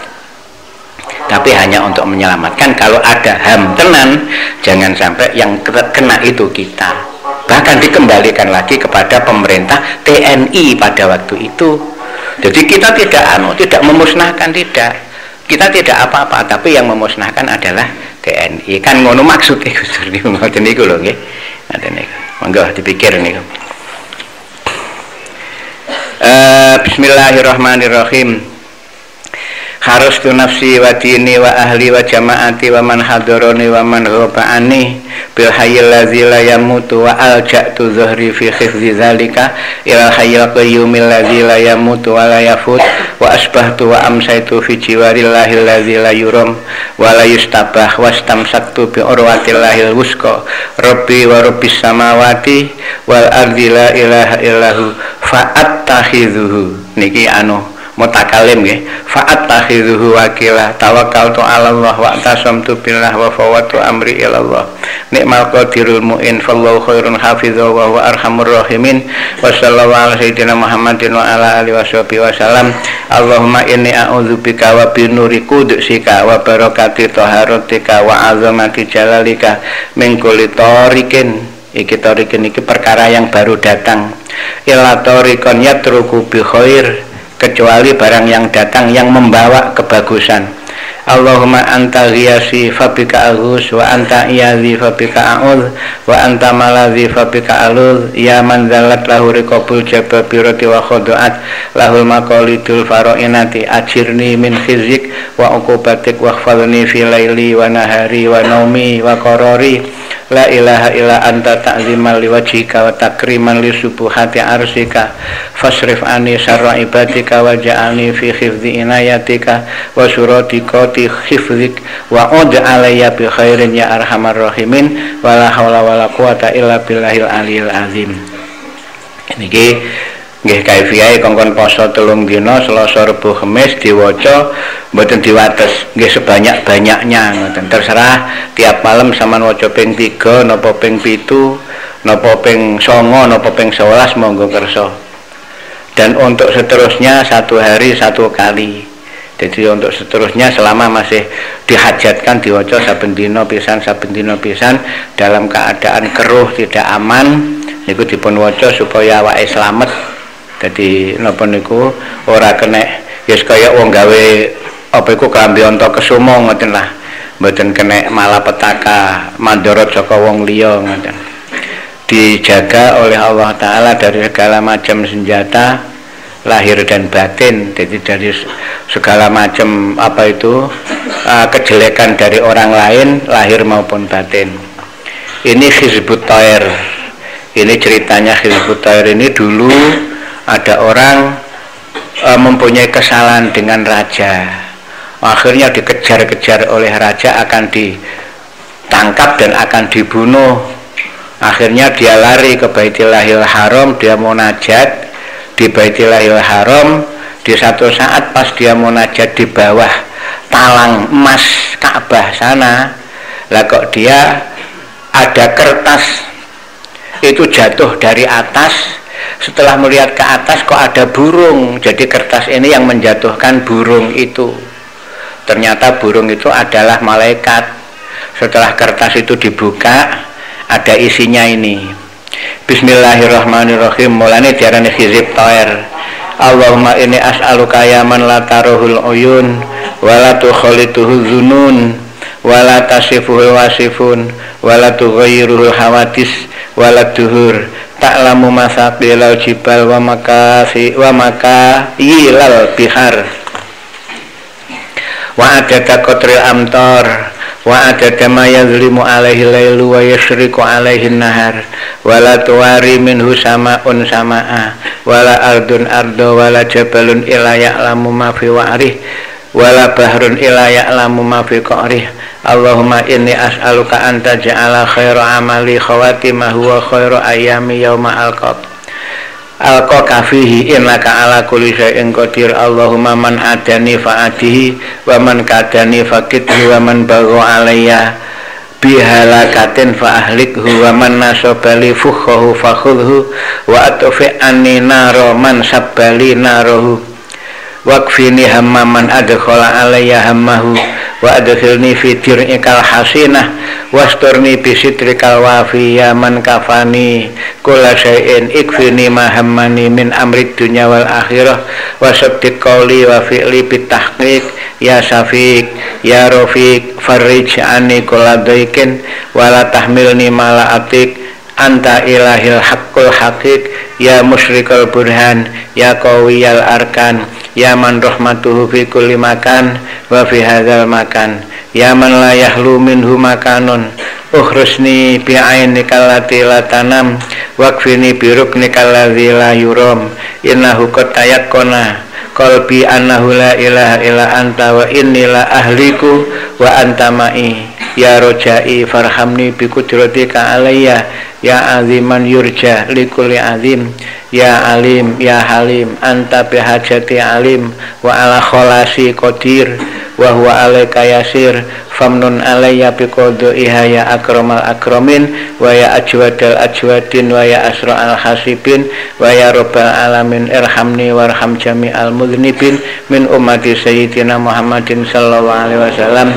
Speaker 1: Tapi hanya untuk menyelamatkan. Kalau ada HAM tenan, jangan sampai yang kena itu kita. Bahkan dikembalikan lagi kepada pemerintah TNI pada waktu itu. Jadi kita tidak memusnahkan, tidak. Kita tidak apa-apa, tapi yang memusnahkan adalah TNI. Kan ngono maksudnya Gus Dur niku, ngoten niku lho nggih. Ngoten niku. Monggo dipikir niku. Bismillahirrahmanirrahim. Kharastu nafsi wa dini wa ahli wa jamaati wa man hadarani wa man ghabani bil hayyil ladzi la yamutu wa alja'tu dhuhri fi khifzi zalika ila hayyil qayyumil ladzi la yamutu wa la yafut wa asbahtu wa amsaitu fi jiwarillahil ladzi la yuram wa la yustabah wastamsaktu bi urwatillahil wusqa rabbi wa rabbis samawati wal ardi la ilaha illahu fa'attakhidhuhu. Niki mutakalim nggih, fa'attakhidhuhu wakila tawakkaltu 'ala Allah wa tasamtu billah wa fawatu amri ila Allah ni'mal qadirul mu'in fallahu khairun hafizah wa huwa arhamur rahimin wa sallallahu ala sayyidina Muhammadin wa ala alihi washabihi wasallam. Allahumma inni a'udzubika wa bi nuri qudsika wa barakati taharatika wa azamati jalalika min kulli tariqin. Iki perkara yang baru datang, ila tariqan yatruku bi khair, kecuali barang yang datang yang membawa kebagusan. Allahumma anta ghiyasi fabika aghus wa anta iyazi fabika a'udz wa anta malazi fabika aluz ya man zallat lahu riqabul jababirati wa khudu'at lahul maqalidul farainati ajirni min khizik wa uqubatik waghfirni fi laili wa nahari wa naumi wa qarari la ilaha illa anta ta'ziman liwajhika wa takriman li subuhati arsika fasrif ani syarra ibadika wa ja'alni fi khifdhi inayatika wa surati qati khifdhik wa ud alayya bi khairin ya arhamar rahimin wa la haula wa la quwata illa billahil aliyil azim. Niki nggih kaifiyahe kongkon poso 3 dina Selasa Rebo Kamis diwaca mboten diwates nggih sebanyak-banyaknya ngoten. Terserah tiap malam sampean waca ping 3 napa ping 7 napa ping 9 napa ping 11 monggo kersa. Dan untuk seterusnya 1 hari 1 kali. Jadi untuk seterusnya selama masih dihajatkan diwaca saben dina pisan dalam keadaan keruh tidak aman niku dipun waca supaya awake slamet. Jadi napa niku ora kena yes kaya wong gawe apa iku klambi anta kesuma ngoten lah. Mboten kena malapetaka mandorot saka wong liya ngoten. Dijaga oleh Allah taala dari segala macam senjata lahir dan batin. Jadi dari segala macam apa itu kejelekan dari orang lain lahir maupun batin. Ini Hizbut Thair. Ini ceritanya Hizbut Thair ini dulu ada orang mempunyai kesalahan dengan raja, akhirnya dikejar-kejar oleh raja, akan ditangkap dan akan dibunuh. Akhirnya dia lari ke Baitillahil Haram, dia munajat di Baitillahil Haram. Di satu saat pas dia munajat di bawah talang emas Ka'bah sana, lah kok dia ada kertas itu jatuh dari atas. Setelah melihat ke atas kok ada burung, jadi kertas ini yang menjatuhkan burung itu. Ternyata burung itu adalah malaikat. Setelah kertas itu dibuka, ada isinya ini. Bismillahirrahmanirrahim. Mulane diarani Hizbut Thair. Allahumma inni as'aluka ya man la taruhul uyun wa la tukhalituhu dzunun wa la tasifuhu wasifun wa la tughayyiruhu hawadis wa la duhur ta'lamu masaqilal jibal wa makayilal bihar wa adada qatril amtar wa adada ma yazlimu alaihi lailu wa yashriku alaihi nahar wala tuwari minhu sama'un sama'a wala ardun ardo wala jabalun ila ya'lamu ma fi wa'rih wala bahrun ila ya'lamu ma fi qa'rih. Allahumma inni as'aluka anta ja'ala khaira amali khawatimahu wa khaira ayami yawma alqa fihi innaka ala kulli syai'in qadir. Allahumma man adani fa'adihi wa man kadani faqidhu wa man bagha alayya bihalakatin fa'ahlikhu wa man nasabali fukhahu fakhudhu wa atfi anni naro man sabbali narohu waqfini hamma man adkhala alayya hammahu wa adkhilni fi dir'ikal hasinah wasturni bi sitrikal wafi ya man kafani kulla syai'in ikfini ma hammani min amri dunya wal akhirah wa saddiq qawli wa fi'li bit tahqiq ya Syafiq ya Rafiq farij anni kulla dhaikin wa la tahmilni ma la atik anta ilahil haqqul haqiq ya musyrikal burhan ya qawiyal arkan ya man rahmatuhu fi kulli makan wa fi hadzal makan ya man la yahlu minhu makanun ukhrusni bi ainikal lati la tanam waqfini bi ruknikal ladzi la yuram innahu qad tayaqqana qalbi annahu la ilaha illa anta wa inni la ahliku wa anta ma'i ya rojai farhamni bi qudratika alayya ya aziman yurja likulli azim ya alim ya halim anta bihajati alim wa ala kholasi qadir wa huwa alaika yasir famnun alayya biqadhiha ya akramal akramin wa ya ajwadal ajwadin wa ya asra'al hasibin wa ya rabbal alamin irhamni warham jami'al mudhnibin min ummati sayyidina Muhammadin sallallahu alaihi wasallam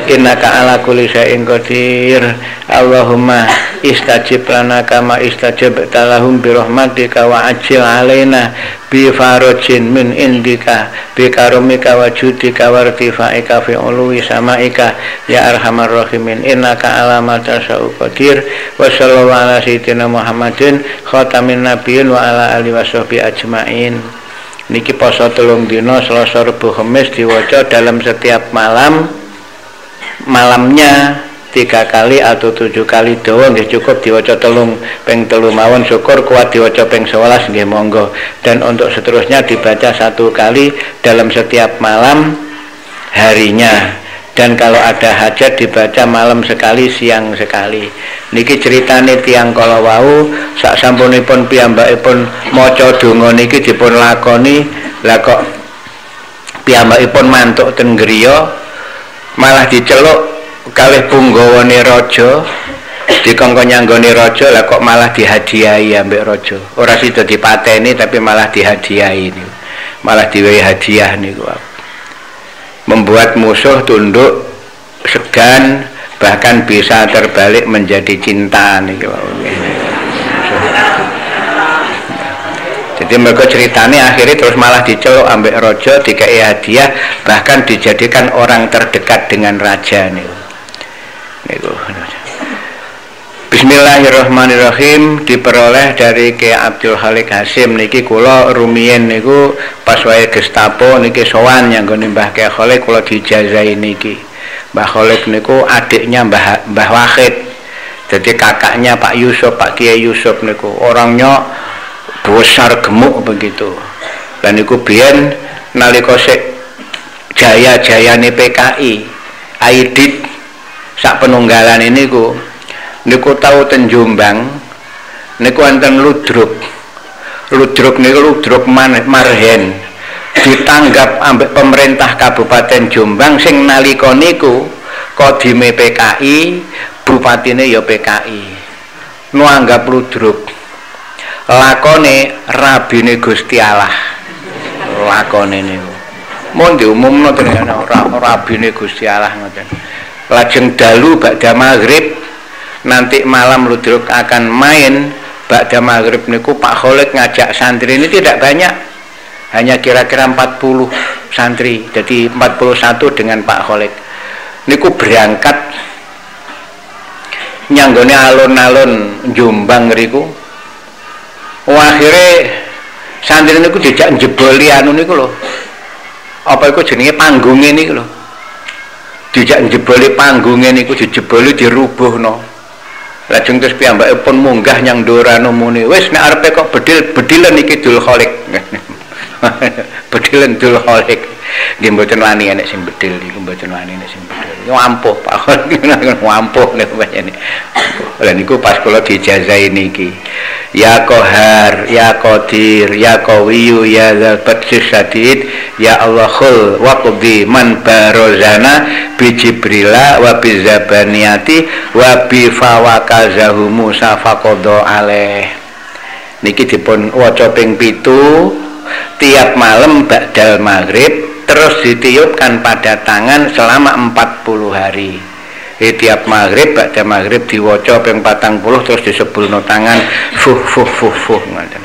Speaker 1: innaka ala kulli syai'in qadir. Allahumma istajib lana kama istajabta lahum bi rahmatika wa ajil alaina bi farajin min indika bi karomika wa judika wa irtifaika fi uluwi samaika ya arhamar rahimin innaka ala ma tasau qadir. Wa sallallahu ala sayyidina Muhammadin khatamin nabiyyin wa ala alihi washabihi ajmain. Niki poso 3 dina Selasa Rebo Kamis diwaca dalam setiap malamnya 3 kali atau 7 kali dawa nggih cukup diwaca ping 3 mawon syukur kuat diwaca ping 11 nggih monggo dan untuk seterusnya dibaca 1 kali dalam setiap malam harinya dan kalau ada hajat dibaca malam sekali siang sekali. Niki ceritane tiyang kala wau sak sampunipun piyambakipun maca donga niki dipun lakoni lah kok piyambakipun mantuk ten griya malah diceluk kalih punggawane raja dikongkon nyanggone raja lah kok malah dihadiahi ambek raja ora sida dipateni tapi malah dihadiahi niku malah diwehi hadiah niku membuat musuh tunduk segan bahkan bisa terbalik menjadi cinta niku jadi mereka ceritanya akhirnya terus malah diceluk ambek raja dikei hadiah bahkan dijadikan orang terdekat dengan raja niku. Bismillahirrahmanirrahim diperoleh dari Ki Abdul Khalik Hasim niki kula rumiyin niku pas wae Gestapo niki sowan nyanggone Mbah Ki Khalik kula dijazahi niki. Mbah Khalik niku adiknya Mbah Wahid. Jadi kakaknya Pak Yusuf, Pak Kiai Yusuf niku orangnya besar gemuk begitu. Dan niku biyen nalika sik jaya-jayane PKI, Aidit sak penunggalan ini niku tahu ten Jombang niku wonten ludruk niku ludruk marhen ditanggap ambek pemerintah Kabupaten Jombang sing nalika niku kodime PKI bupatine ya PKI nuanggap ludruk lakone rabine Gusti Allah lakone niku mun diumumno tenan rabine Gusti Allah ngoten lajeng dalu ba'da maghrib nanti malam ludruk akan main ba'da maghrib niku Pak Khalik ngajak santri ini tidak banyak hanya kira-kira 40 santri jadi 41 dengan Pak Khalik niku berangkat nyanggone alun-alun Jombang riku akhirnya santri niku dijak njeboli anu niku lho apa iku jenenge panggungnya niku lho dijak jeboli panggunge niku dijeboli dirubuhno. Lajeng terus piyambake pun munggah nyang ndorano muni, wis nek arepe kok bedilen iki Dul Kholik. Bedilen Dul Kholik. Nggih mboten wani enek sing bedil niku, mboten wani enek sing bedil. Yo ampuh Pak. Ampuh niku panjenengan. Lah niku pas kula dijazahi niki. Ya Qahar, ya Qadir, ya Qawiyyu, ya Dzal Batsis Syadid, ya Allahul waqdi man barozana bi Jibrila wa bi Zabaniyati wa bi fawakazahu Musa faqadha alaih. Niki dipun waca ping 7 tiap malam ba'dal maghrib, terus ditiupkan pada tangan selama 40 hari. Tiap maghrib ba'da maghrib diwaca ping 40 terus disebulno tangan fuh ngoten.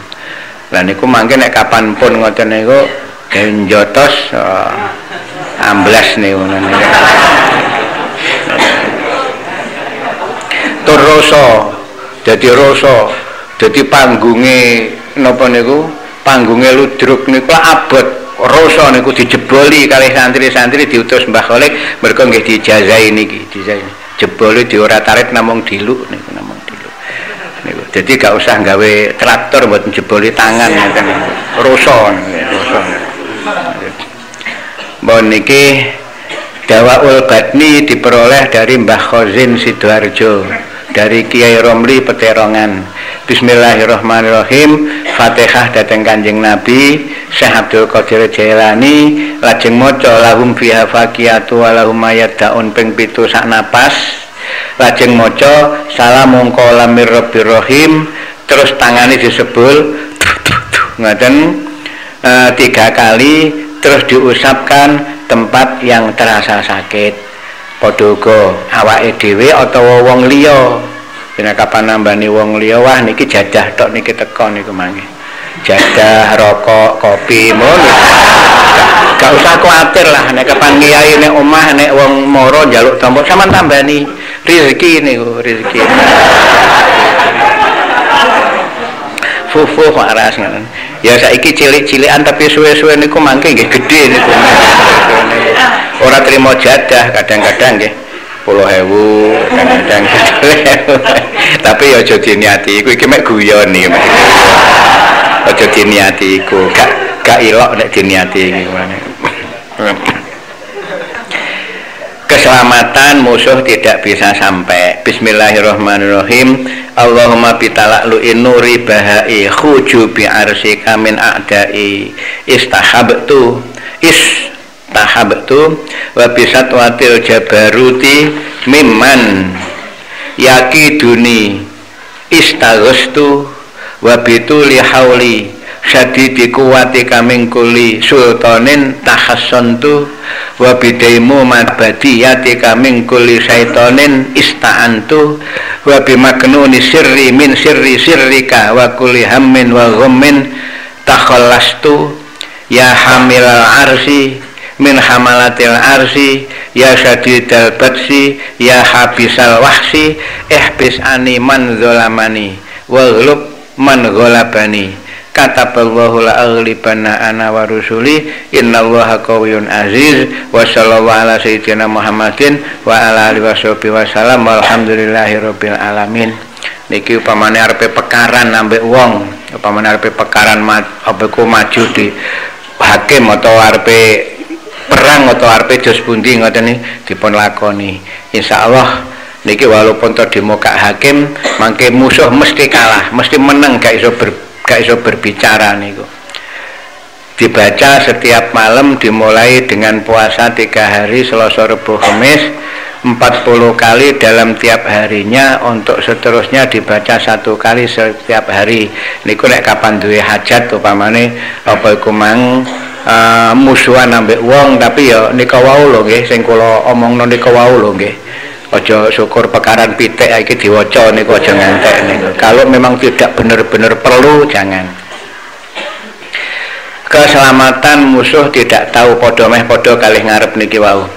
Speaker 1: Lah niku mangke nek kapan pun ngoten niku genjotos amblas niku ngoten. Tur rasa dadi panggunge napa niku panggunge ludruk niku abot. Rasa niku dijeboli kalih santri-santri diutus Mbah Kholik mergo nggih dijazahi niki, jeboli diorat-arit namung diluk niku namung diluk. Niku. Jadi gak usah gawe traktor mboten jeboli tangan ngoten. Rasa niku, Mbon niki Dawaul Badni diperoleh dari Mbah Khozin Sidoarjo, dari Kiai Romli Peterongan. Bismillahirrahmanirrahim. Fatihah dhateng Kanjeng Nabi Syekh Abdul Qadir Jailani, lajeng maca lahum fiha faqiyatu wa lahum mayaddaun ping 7 sak napas, lajeng maca salamun qala mir rabbir rahim, terus tangane disebul ngoten 3 kali, terus diusapkan tempat yang terasa sakit. Padha uga awake dhewe utawa wong liya. Dene kapan nambani wong liya, wah niki jadah tok niki teko niku mangke. Jadah, rokok, kopi, ngono. Gak usah kuwatir lah nek kapan kiai nek omah nek wong moro njaluk tombok sampean tambani rezeki niku, rezeki. Fufu waras ngoten. Ya saiki cilik-cilikan tapi suwe-suwe niku mangke nggih gedhe niku. Ora trimo jadah kadang-kadang nggih. 10.000 kadang-kadang. Tapi ya aja diniati iku iki mek guyon iki. Aja diniati iku, gak ilok nek diniati iki. Keselamatan musuh tidak bisa sampai. Bismillahirrahmanirrahim. Allahumma bitala'lu nuri bahai khujubi arsika min a'dai istahabtu wa bisatwatil jabaruti mimman yakiduni istaghastu wa bituli hauli syadidi kuwati kaming kuli sultanin tahassantu wa bidaimu mabadiyati kaming kuli syaitonin ista'antu wa bimaknuni sirri min sirri sirrika wa kuli hammin wa ghammin takhallastu ya hamilal arsi min hamalatil arsi ya syadidal batsi ya habisal wahsi ihbis ani man zolamani waghlub man gholabani kataballahu la aghlibanna ana wa rusuli innallaha qawiyyun aziz wa sallallahu ala sayyidina Muhammadin wa ala alihi washabihi wasallam walhamdulillahi rabbil alamin. Niki upamane arepe pekaran ambek wong, upamane arepe pekaran apa ku maju di hakim atau arepe perang atau arepe jos pundi ngoten niki dipun lakoni. Insyaallah niki walaupun to di muka hakim mangke musuh mesti kalah, mesti menang, gak iso berbicara niku. Dibaca setiap malam dimulai dengan puasa 3 hari Selasa, Rabu, Kamis 40 kali dalam tiap harinya, untuk seterusnya dibaca 1 kali setiap hari. Niku nek kapan duwe hajat upamane apa iku mang musuhan ambek wong, tapi ya nika wau lho nggih sing kula omongno nika wau lho nggih. Aja syukur pekaran pitik iki diwaca niku aja ngantek niku. Kalau memang tidak benar-benar perlu jangan. Keselamatan musuh tidak tahu padha meh padha kalih ngarep niki wau.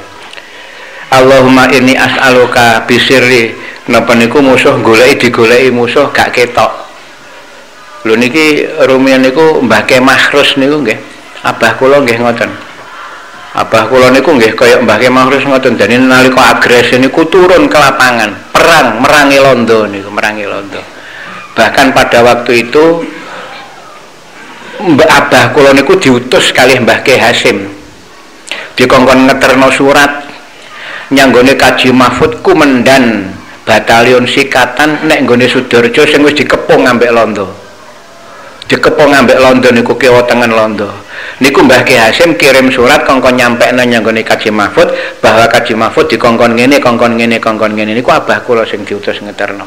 Speaker 1: Allahumma inni as'aluka bisirri, napa niku musuh digoleki musuh gak ketok. Lho niki rumiyin niku Mbah Kemah Mahrus niku nggih. Abah kula nggih ngoten. Abah kula niku nggih kaya Mbah Ki Mahrus ngoten, dene nalika agresi niku turun ke lapangan, perang merangi Londo niku, merangi Londo. Bahkan pada waktu itu Abah kula niku diutus kalih Mbah Ki Hasim. Dikongkon ngeterno surat nyanggone Kaji Mahfud kumendan batalion sikatan nek nggone Sudarjo sing wis dikepung ambek Londo. Dikepung ambek Londo niku kiwa tengen Londo. Niku Mbah Ki Hasim kirim surat kongkon nyampekno nyanggone Kaji Mahfud bahwa Kaji Mahfud dikongkon ngene, kongkon ngene, kongkon ngene. Niku abah kula sing diutus ngeterno.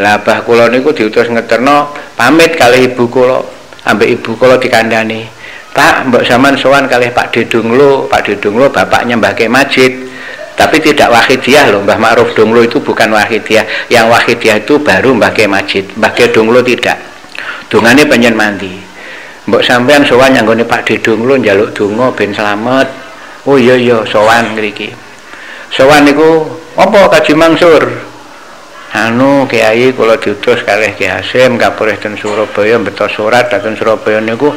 Speaker 1: Lah abah kula niku diutus ngeterno pamit kalih ibu kula, ambek ibu kula dikandani, "Pak, mbok sampean sowan kalih Pak Dedunglo, Pak Dedunglo bapaknya Mbah Ki Majid." Tapi tidak Wahidiyah loh, Mbah Ma'ruf Dunglo itu bukan Wahidiyah. Yang Wahidiyah itu baru Mbah Ki Majid, Mbah Ki Dunglo tidak. Dungane panjen mandi. Mbok sampean sowan nyanggone Pak Dedunglo njaluk donga ben slamet. Oh iya sowan mriki. Sowan niku apa Kaji Mansur? Anu Kiai kula diutus kalih Ki Hasim kapurih ten Surabaya beto surat dateng Surabaya niku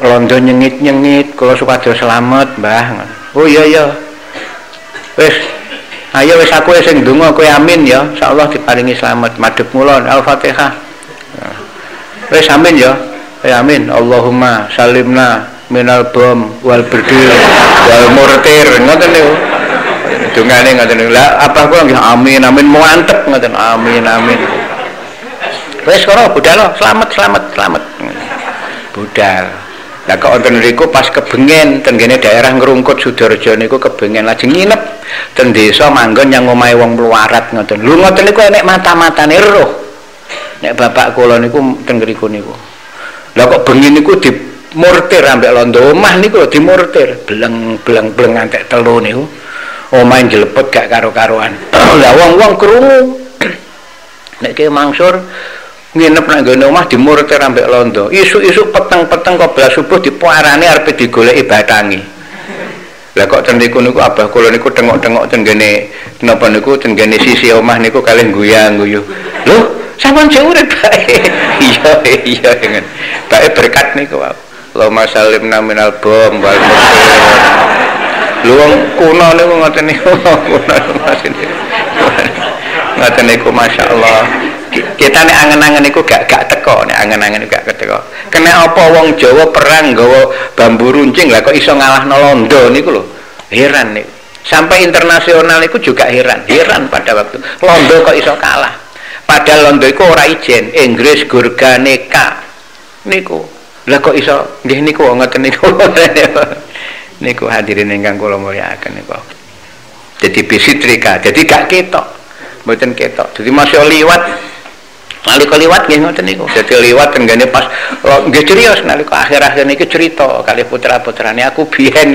Speaker 1: Londo nyengit-nyengit kula supados slamet, Mbah. Oh iya. Wis ayo wis aku sing ndonga kowe amin ya, insyaallah diparingi slamet. Madhep mulon Al-Fatihah. Wis amin ya. Amin. Allahumma salimna minal bom wal berdil wal murtir. Ngoten niku. Dungane ngoten niku. Lah apa kula nggih amin mantep ngoten. Amin. Wis karo budal selamat. Budal. Lah kok wonten niku pas kebengen ten kene daerah Ngrungkut Sudarjo niku kebengen lajeng nginep ten desa manggon yang omahe wong mluwarat ngoten. Lho ngoten niku nek mata-matane roh. Nek bapak kula niku ten ngriku niku. Lah kok bengi niku dimurtir ambek Londo omah niku lho dimurtir, bleng antek telu niku. Omah jlepet gak karo-karoan. Lah wong-wong krungu. Nek Ki Mansur nginep nang gone omah dimurtir ambek Londo. Isuk-isuk peteng-peteng kok belas subuh dipuarani arepe digoleki batangi. Lah kok ten niku abah kula niku tengok-tengok ten gene napa niku ten gene sisi omah niku kalih guyang-guyu. Lho, sampun jek urip bae. Iya dengan. Bae berkat niku wae. Allahumma salimna minal bom wal murtir. Lho wong kuno niku ngoten niku. Ngoten niku masyaallah. Kita nek angen-angen niku gak teko, nek angen-angen gak keteko. Kena apa wong Jawa perang nggawa bambu runcing lah kok iso ngalahno Londo niku lho. Heran niku. Sampai internasional niku juga heran pada waktu Londo kok iso kalah. Padahal Londo iku ora ijen, Inggris Gurganeka. Niku. Lah kok iso nggih niku ngoten niku. Niku hadirin ingkang kula mulyakaken niku. Jadi bisitrika, jadi gak ketok. Mboten ketok. Jadi masih liwat. Nalika liwat nggih ngoten niku. Dadi liwat tenggane pas nggih cerios nalika akhir-akhir niki cerita kalih putra-putrane aku biyen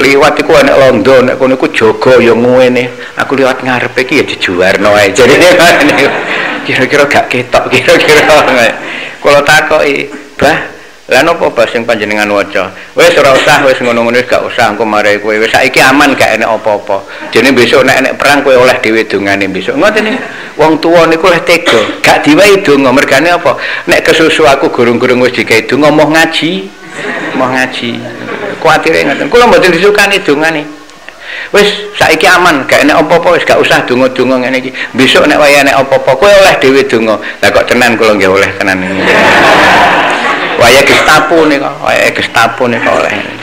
Speaker 1: liwat iku ana Londo nek kono iku jaga ya ngene. Aku liwat ngarepe iki ya dijuwarno ae. Jarine niku kira-kira gak ketok kira-kira. Kula takoki, "Bah, lha napa bas sing panjenengan waca?" "Wis ora usah, wis ngono-ngono gak usah, engko mare kowe wis saiki aman gak enek apa-apa. Dene besok nek enek perang kowe oleh dhewe dongane besok." Ngoten niku. Wong tuwa niku leh tega, gak diwehi donga mergane apa? Nek kesusu aku gurung-gurung wis digawe donga moh ngaji. Kuwatire ngoten. Kula mboten disukani dongane. Wis saiki aman, gak enek apa-apa, wis gak usah donga-donga ngene iki. Besok nek waya enek apa-apa kowe oleh dhewe donga. Lah kok tenan kula nggih oleh tenan. Waya Gestapo nika oleh.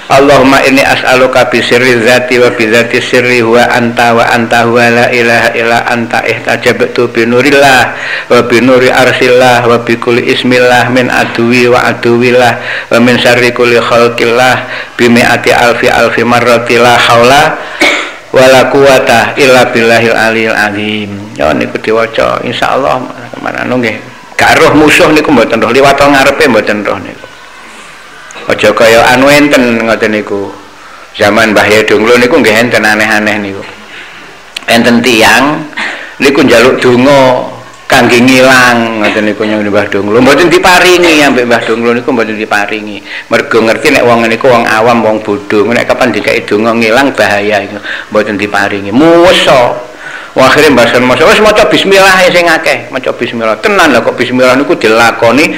Speaker 1: Allahumma inni as'aluka bi sirri dzati wa bi dzati sirri huwa anta wa anta huwa la ilaha illa anta ihtajabtu bi nurillah wa bi nuri arsillah wa bi kulli ismillah min aduwi wa aduwillah wa min syarri kulli khalqillah bi mi'ati alfi marrati la haula wala quwata illa billahil aliyil azim. Ya niku diwaca insyaallah mana nggih. Gak roh musuh niku mboten roh liwat ngarepe mboten roh niku. Aja kaya anu enten ngoten niku. Zaman Mbah Yedunglo niku nggih enten aneh-aneh niku. Enten tiyang niku njaluk donga kangge ngilang ngoten niku nyang Mbah Dunglo. Mboten diparingi ambek Mbah Dunglo niku mboten diparingi. Mergo ngerti nek wong niku wong awam, wong bodho. Nek kapan dikai donga ngilang bahaya iku. Mboten diparingi. Musa. Akhire mbasan masa wis maca bismillah sing akeh, maca bismillah. Tenan lho kok bismillah niku dilakoni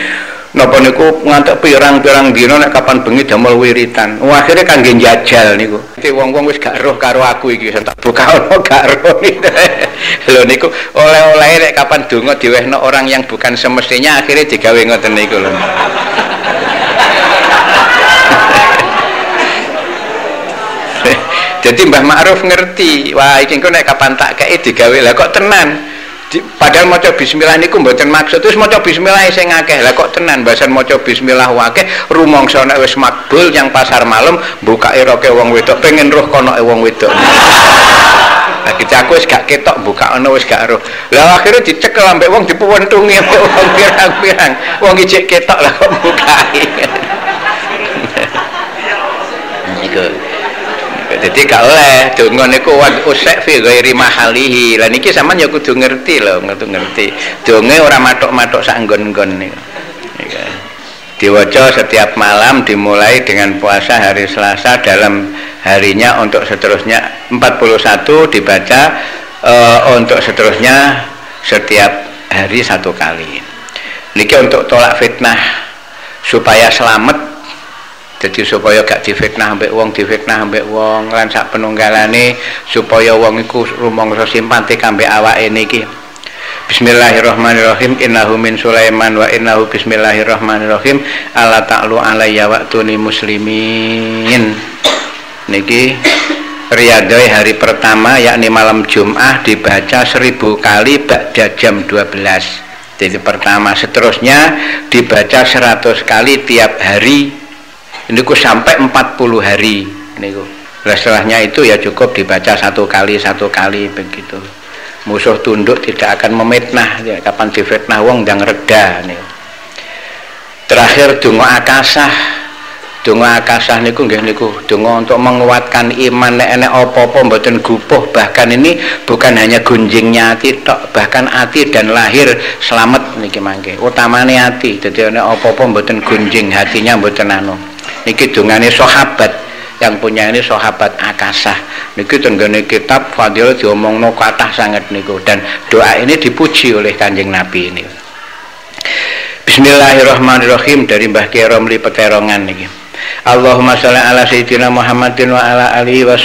Speaker 1: Napa niku ngantek pirang-pirang dina nek kapan bengi damel wiritan. Akhire kangge njajal niku. Wong-wong wis gak roh karo aku iki tak buka ono gak roh. Lho niku oleh-oleh nek kapan donga diwehno orang yang bukan semestinya akhirnya digawe ngoten niku lho. Jadi Mbah Ma'ruf ngerti, wah iki engko nek kapan tak kei digawe lah kok tenan. Padahal maca bismillah niku mboten maksud terus maca bismillah sing akeh. Lah kok tenan bahasan maca bismillah akeh rumangsa nek wis makbul yang pasar malam mbukake roke wong wedok pengen roh konoke wong wedok. Lah aku wis gak ketok bukakno wis gak roh. Lah akhirnya dicekel ambek wong dipuwentungi ambek wong pirang-pirang. Wong ijek ketok lah kok mbukake. Niku jadi gak oleh donga niku usek fi ghairi mahalihi. Lah niki sampean ya kudu ngerti lho, ngerti. Donga ora matok-matok sak nggon-nggon niku. Diwaca setiap malam dimulai dengan puasa hari Selasa dalam harinya untuk seterusnya 41 dibaca untuk seterusnya setiap hari 1 kali. Niki untuk tolak fitnah supaya selamat. Jadi supaya gak difitnah ambek wong lan sak penunggalane supaya wong iku rumangsa simpatik ambek awake niki. Bismillahirrahmanirrahim. Innahu min Sulaiman wa innahu bismillahirrahmanirrahim. Alla ta'lu alayya wa'tuni muslimin. Niki riyadhah hari pertama yakni malam Jumat dibaca 1000 kali ba'da jam 12. Jadi pertama, seterusnya dibaca 100 kali tiap hari. Ini sampai 40 hari niku. Setelahnya itu ya cukup dibaca 1 kali begitu. Musuh tunduk tidak akan memfitnah. Ya, kapan difitnah wong ndang reda niku. Terakhir donga akasah. Donga akasah niku nggih niku donga untuk menguatkan iman nek enek apa-apa mboten gupuh. Bahkan ini bukan hanya gunjingnya ati tok, bahkan ati dan lahir selamat niki mangke. Utamane ati. Dadi enek apa-apa mboten gunjing, hatinya mboten anu. Niki dongane sahabat yang punya ini sahabat akasah. Niki tenggene kitab Fadhil diomongno kathah sanget niku dan doa ini dipuji oleh Kanjeng Nabi ini. Bismillahirrahmanirrahim dari Mbah Kiai Romli Peterongan niki. Allahumma sholli ala sayyidina Muhammadin wa ala alihi wa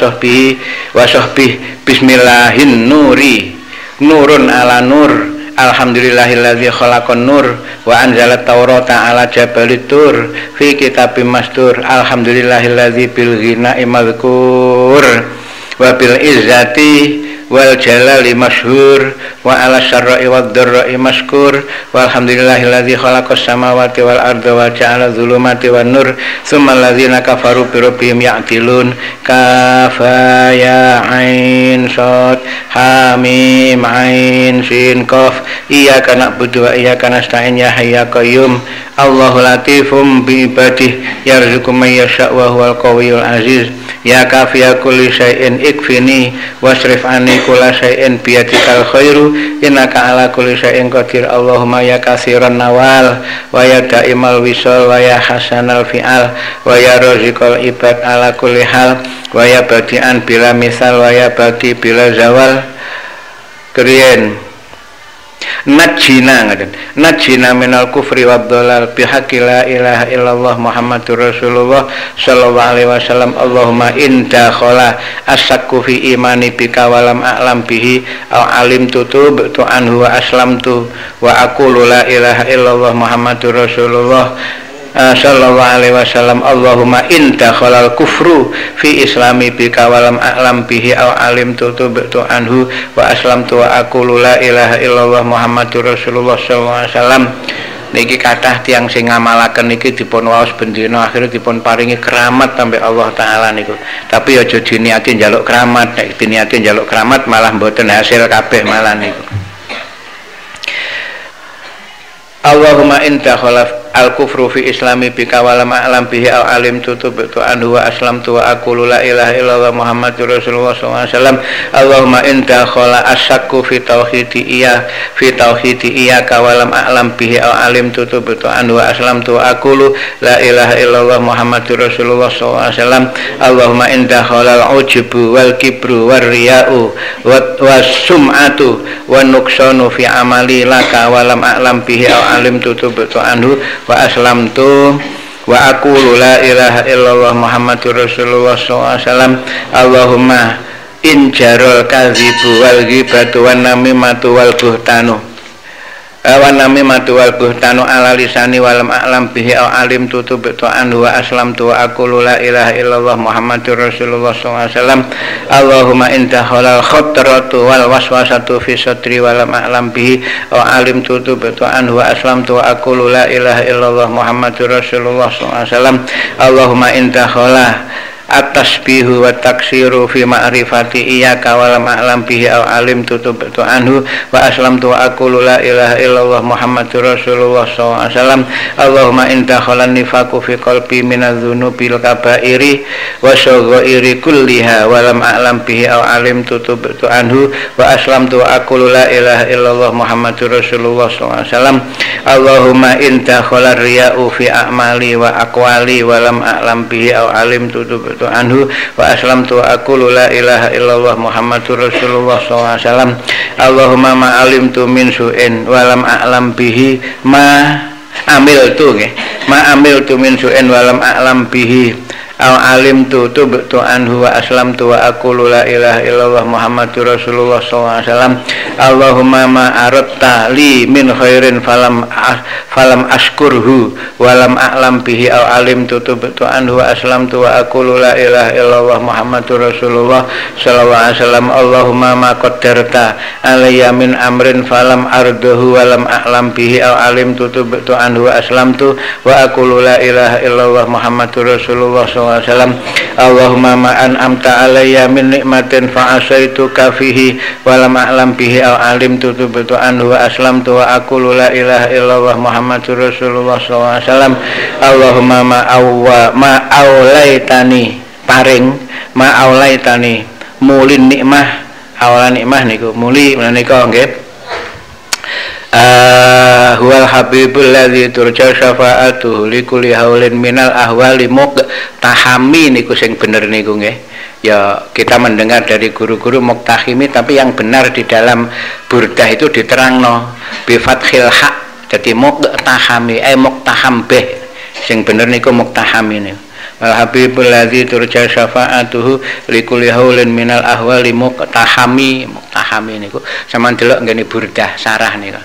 Speaker 1: sahbihi bismillahin nuri nurun ala nur. Alhamdulillahilladzi khalaqan nur wa anzalat taurata ala jabalit tur fi kitabim mastur. Alhamdulillahilladzi bil ghina'i madhkur wa bil izzati wal jalali masyhur wa ala syarra'i wad dharra'i maskur. Walhamdulillahilladzi khalaqas samawati wal arda wa ja'ala dzulumati wan nur tsummal ladzina kafaru bi rabbihim ya'dilun. Kafa ya ain sad ha mim ain sin qaf iyyaka na'budu wa iyyaka nasta'in ya hayya qayyum. Allahu latifum bi ibadihi yarzuqu may yasha' wa huwal qawiyyul aziz. Ya kafiya kulli syai'in ikfini wasrif anni kulla syai'in biyadikal khairu innaka ala kulli syai'in qadir. Allahumma ya katsiran nawal wa ya daimal wisal wa ya hasanal fi'al wa ya raziqal ibad ala kulli hal wa ya badi'an bila misal wa ya baqi bila zawal. Keriyen najjina minal kufri wad dhalal bihaqqi la ilaha illallah Muhammadur Rasulullah sallallahu alaihi wasallam. Allahumma inda khala asakku fi imani bika walam a'lam bihi aw alimtu tubtu anhu wa aslamtu wa aqulu la ilaha illallah Muhammadur Rasulullah sallallahu alaihi wasallam. Allahumma inta khalal kufru fi islami bika walam a'lam bihi aw alimtu tubtu anhu wa aslamtu wa aqulu la ilaha illallah Muhammadur Rasulullah sallallahu alaihi wasallam. Niki kathah tiyang sing ngamalaken niki dipun waos bendina akhire dipun paringi keramat sampai Allah taala niku. Tapi aja diniati njaluk keramat, nek diniati njaluk keramat malah mboten hasil kabeh malah niku. Allahumma inta khalaf al-kufru fi islami bika walam a'lam bihi aw alimtu tubtu anhu wa aslamtu wa aqulu la ilaha illallah Muhammadur Rasulullah sallallahu alaihi wasallam. Allahumma inta khala asyakku fi tauhidi iyyaka walam a'lam bihi aw alimtu tubtu anhu wa aslamtu wa aqulu la ilaha illallah Muhammadur Rasulullah sallallahu alaihi wasallam. Allahumma inta khala al-ujbu wal kibru war riya'u wa sum'atu wa nuqsanu fi amali laka walam a'lam bihi aw alimtu tubtu anhu wa aslamtu wa aqulu la ilaha illallah Muhammadur Rasulullah sallallahu alaihi wasallam. Allahumma in jarul kadzibu wal ghibatu wan namimatu wal buhtanu wal buhtanu ala lisani walam a'lam bihi au alim tutubtu anhu wa aslamtu wa aqulu la ilaha illallah Muhammadur Rasulullah sallallahu alaihi wasallam. Allahumma inta halal khatratu wal waswasatu fi sadri walam a'lam bihi au alim tutubtu anhu wa aslamtu wa aqulu la ilaha illallah Muhammadur Rasulullah sallallahu alaihi wasallam. Allahumma inta halal at-tasbihu wa taksiru fi ma'rifati iyyaka wa lam a'lam bihi aw alim tutubtu anhu wa aslamtu wa aqulu la ilaha illallah Muhammadur Rasulullah sallallahu alaihi wasallam. Allahumma inta khalan nifaqu fi qalbi minadz-dzunubil kaba'iri wa saghairi kulliha wa lam a'lam bihi aw alim tutubtu anhu wa aslamtu wa aqulu la ilaha illallah Muhammadur Rasulullah sallallahu alaihi wasallam. Allahumma inta khalar riya'u fi a'mali wa aqwali wa lam a'lam bihi aw alim tutubtu anhu wa aslamtu wa aqulu la ilaha illallah Muhammadur Rasulullah sallallahu alaihi wasallam. Allahumma ma alimtu min su'in wa lam a'lam bihi ma amiltu min su'in wa lam a'lam bihi aw alimtu tubtu anhu wa aslamtu wa aqulu la ilaha illallah Muhammadur Rasulullah sallallahu alaihi wasallam. Allahumma ma aratta li min khairin falam ashkurhu wa lam a'lam bihi aw alimtu tubtu anhu wa aslamtu wa aqulu la ilaha illallah Muhammadur Rasulullah sallallahu alaihi wasallam. Allahumma ma qaddarta alayya min amrin falam arduhu wa lam a'lam bihi aw alimtu tubtu anhu wa aslamtu wa aqulu la ilaha illallah Muhammadur Rasulullah sallallahu alaihi wasallam. Allahumma ma an'amta alayya min nikmatin fa asaituka fihi wa lam a'lam bihi aw alimtu tubtu anhu wa aslamtu wa aqulu la ilaha illallah Muhammadur Rasulullah sallallahu alaihi wasallam. Allahumma ma aulaitani paring ma aulaitani mulin nikmah awla nikmah niku muli menika nggih. Huwal habibul ladzi turja syafa'atuhu likulli haulin minal ahwali muqtahami niku sing bener niku nggih. Ya kita mendengar dari guru-guru muqtahimi, tapi yang benar di dalam burdah itu diterangno bi fathil ha. Jadi muqtahami muqtaham bih. Sing bener niku muqtahami niku. Wal habibul ladzi turja syafa'atuhu likulli haulin minal ahwali muqtahami niku. Sampeyan delok ngene burdah sarah niku.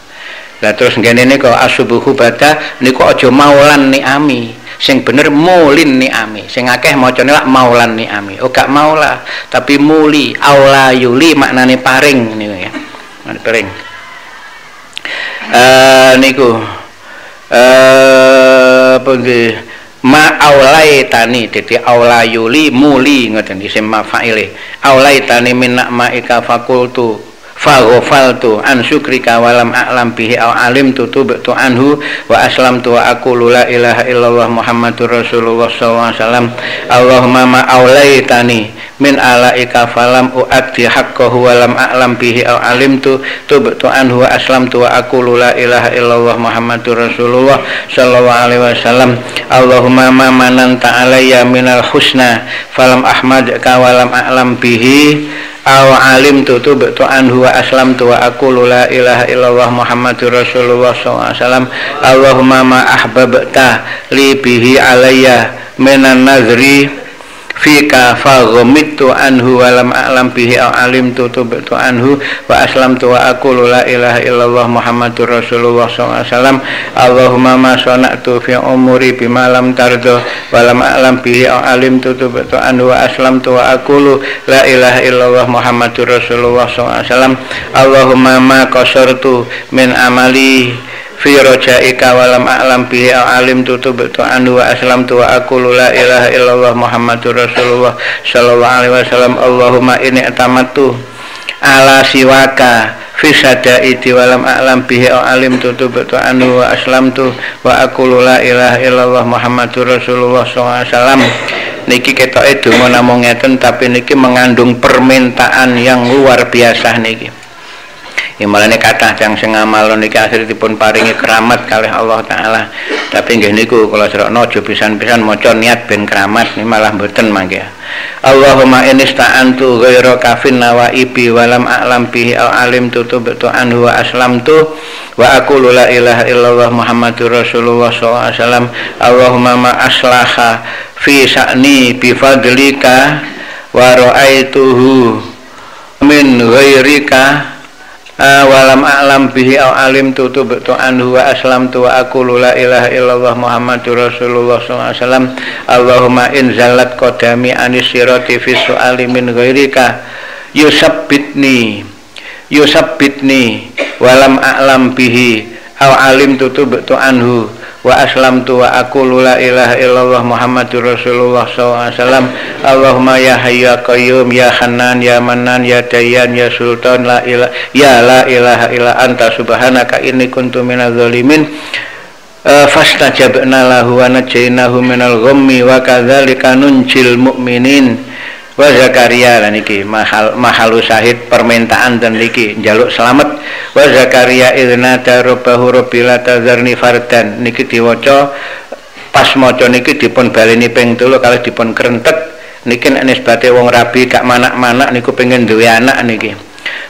Speaker 1: Lah terus ngene niku asubuhu bada niku aja maulan ni'ami, sing bener mulin ni'ami. Sing akeh macane lak maulan ni'ami. Oh gak maula, tapi muli, aula yuli maknane paring niku ya. Maknane paring. Niku apa nggih? Ma aulaitani, dadi aula yuli muli ngoten isim mafaile. Aulaitani min na'maika fakultu faghfaltu an syukrika walam a'lam bihi aw alimtu tubtu anhu wa aslamtu wa aqulu la ilaha illallah Muhammadur Rasulullah sallallahu alaihi wasallam. Allahumma ma aulaitani min alaika falam uaddi haqqahu walam a'lam bihi aw alimtu tubtu anhu wa aslamtu wa aqulu la ilaha illallah Muhammadur Rasulullah sallallahu alaihi wasallam. Allahumma ma mananta alayya minal husna falam ahmadka walam a'lam bihi aw alim tutubtu anhu wa aslamtu wa aqulu la ilaha illallah Muhammadur Rasulullah sallallahu alaihi wasallam. Allahumma ma ahbabta li bihi alayya minan nazri fika faghamittu anhu wa lam a'lam bihi aw alimtu tubtu anhu wa aslamtu wa aqulu la ilaha illallah Muhammadur Rasulullah sallallahu alaihi wasallam. Allahumma ma sana'tu fi umuri bima lam tardo wa lam a'lam bihi aw alimtu tubtu anhu wa aslamtu wa aqulu la ilaha illallah Muhammadur Rasulullah sallallahu alaihi wasallam. Allahumma ma qasartu min amali fi rojaika walam a'lam bihi alim tutubtu anhu wa aslamtu wa aqulu la ilaha illallah Muhammadur Rasulullah sallallahu alaihi wasallam. Allahumma inni atamattu ala siwaka fi sadaiti walam a'lam bihi alim tutubtu anhu wa aslamtu wa aqulu la ilaha illallah Muhammadur Rasulullah sallallahu alaihi wasallam. Niki ketoke donga namung ngeten, tapi niki mengandung permintaan yang luar biasa niki. Imalane kathah tiyang sing ngamal niki akhiripun paringi keramat kalih Allah taala. Tapi nggih niku kula srekno aja pisan-pisan maca niat ben keramat niki malah mboten mangke. Allahumma innista'antu ghaira kafin nawaibi walam a'lam bihi au alim tutubtu anhu wa aslamtu wa aqulu la ilaha illallah Muhammadur Rasulullah sallallahu alaihi wasallam. Allahumma ma aslaha fi sya'ni bi fadlika wa ra'aituhu min ghairika walam a'lam bihi au alim tutubtu anhu wa aslamtu wa aqulu la ilaha illallah Muhammadur Rasulullah sallallahu alaihi wasallam. Allahumma in zallat qadami anis sirati fi su'ali min ghairika yusabbitni walam a'lam bihi au alim tutubtu anhu wa aslamtu wa aqulu la ilaha illallah Muhammadur Rasulullah sallallahu alaihi wasallam. Allahumma ya hayyu ya qayyum ya hannan ya mannan ya dayyan ya sultan la ilaha illa anta subhanaka inni kuntu minadz zalimin. Fastajabna lahu wa najainahu minal ghammi wa kadzalika nunjil mu'minin. Wa Zakaria lan iki mahalu syahid permintaan dan niki njaluk selamat. Wa Zakaria idzna rabbahu rabbila tazarni fardan niki diwaca pas maca niki dipun baleni ping 3 kalih dipun krentek niki nek nisbate wong rabi gak manak-manak niku pengen duwe anak niki.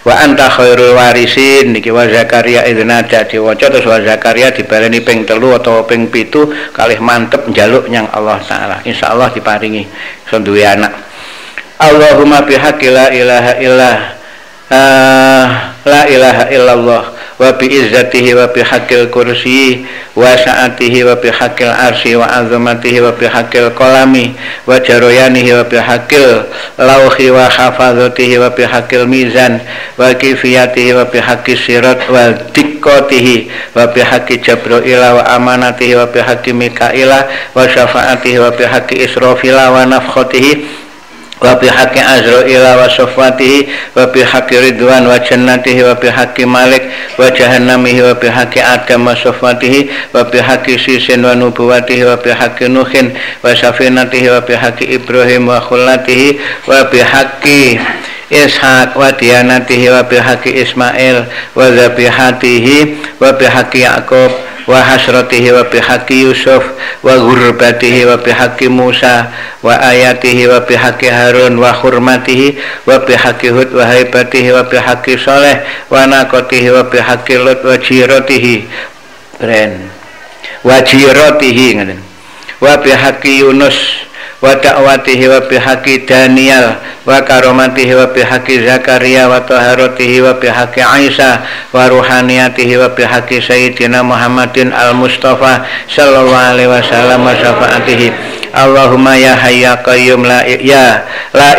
Speaker 1: Wa anta khairul warisin niki wa Zakaria idzna diwaca terus wa Zakaria dibaleni ping 3 atau ping 7 kalih mantep njaluk nyang Allah taala. Insyaallah diparingi iso duwe anak. Allahumma bihaqqi la ilaha illallah wa bi izzatihi wa bi haqqil kursi wa sa'atihi wa bi haqqil arsy wa azamatihi wa bi haqqil qalami wa jarayanihi wa bi haqqil lauhi wa hafazatihi wa bi haqqil mizan wa kifiyatihi wa bi haqqis sirat wa diqqatihi wa bi haqqi jabraila wa amanatihi wa bi haqqi mikaila wa syafaatihi wa bi haqqi israfila wa nafkhatihi wa bi haqqi azraila wa safatihi wa bi haqqi ridwan wa jannatihi wa bi haqqi malik wa jahannamihi wa bi haqqi adam wa safatihi wa bi haqqi sisin wa nubuwatihi wa bi haqqi nuhin wa safinatihi wa bi haqqi ibrahim wa khullatihi wa bi haqqi ishaq wa diyanatihi wa bi haqqi ismail wa zabihatihi wa bi haqqi yaqub wa hasratihi wa bihaqqi Yusuf wa gurbatihi wa bihaqqi Musa wa ayatihi wa bihaqqi Harun wa hurmatihi wa bihaqqi Hud wa haibatihi wa bihaqqi Saleh wa naqatihi wa bihaqqi Lut wa jiratihi wa bihaqqi Yunus wa da'watihi wa bihaqqi Daniel wa karomatihi wa bihaqqi Zakaria wa taharatihi wa bihaqqi Isa wa ruhaniyatihi wa bihaqqi Sayyidina Muhammadin al-Mustafa sallallahu alaihi wasallam wa syafaatihi. Allahumma ya hayya qayyum la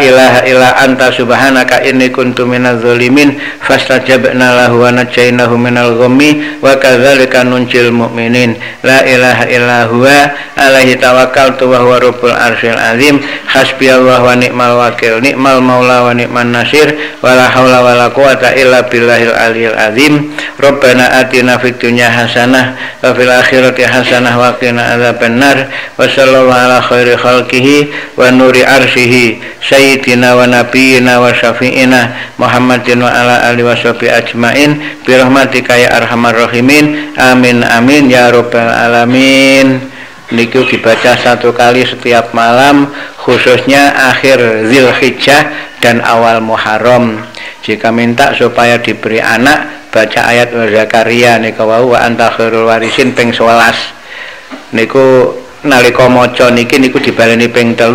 Speaker 1: ilaha illa anta subhanaka inni kuntu minadz zalimin fastajabna lahu wa najainahu minal ghammi wa kadzalika nunjil mu'minin. La ilaha illa huwa alaihi tawakkaltu wa huwa rabbul arsyil azim. Hasbiyallahu wa ni'mal wakil ni'mal maula wa ni'man nasir wa la haula wa la quwata illa billahil aliyil azim. Rabbana atina fid dunya hasanah wa fil akhirati hasanah wa qina adzabannar. Wa sallallahu ala khairi khalqihi wa nuri arsyihi sayyidina wa nabiyyina wa syafi'ina Muhammadin wa ala alihi wa sahbihi ajmain bi rahmatika ya arhamar rahimin. Amin amin ya rabbal alamin. Niku dibaca 1 kali setiap malam, khususnya akhir Dzulhijjah dan awal Muharram. Jika minta supaya diberi anak, baca ayat Zakaria niku wau wa anta khairul warisin ping 11. Niku nalika maca niki niku dibaleni ping 3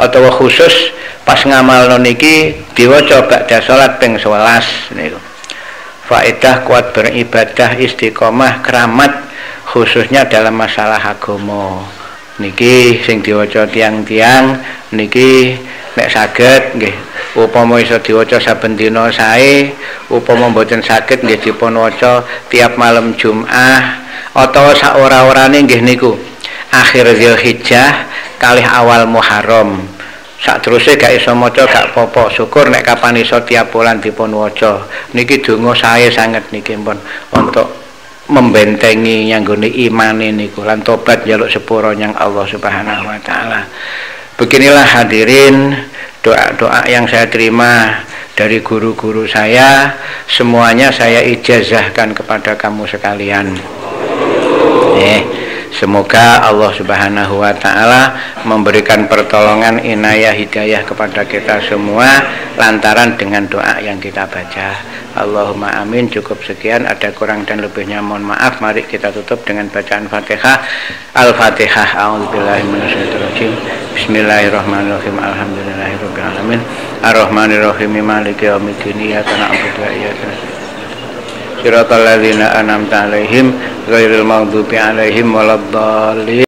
Speaker 1: utawa khusus pas ngamalno niki diwaca ba'da salat ping 11 niku. Faedah kuat beribadah, istiqomah, keramat khususnya dalam masalah agama. Niki sing diwaca tiang-tiang niki nek saged nggih upama iso diwaca saben dina sae, upama mboten saged nggih dipun waca tiap malam Jumat utawa sak ora-orane nggih niku akhir Dzulhijjah kalih awal Muharram. Sak teruse gak iso maca gak apa-apa, syukur nek kapan iso tiap bulan dipun waca. Niki donga sae sanget niki pun untuk membentengi nyanggone imane niku lan tobat njaluk sepura nyang Allah Subhanahu wa taala. Beginilah hadirin doa-doa yang saya terima dari guru-guru saya, semuanya saya ijazahkan kepada kamu sekalian. Semoga Allah Subhanahu wa Ta'ala memberikan pertolongan, inayah, hidayah kepada kita semua lantaran dengan doa yang kita baca. Allahumma amin. Cukup sekian, ada kurang dan lebihnya mohon maaf. Mari kita tutup dengan bacaan Fatihah. Al-Fatihah. A'udzubillahi minasyaitonirrajim. Bismillahirrahmanirrahim. Alhamdulillahirabbil alamin. Arrahmanirrahim. Maliki yaumiddin. Iyyaka na'budu wa iyyaka nasta'in. Siratal ladzina an'amta 'alaihim ghairil maghdubi 'alaihim waladdallin.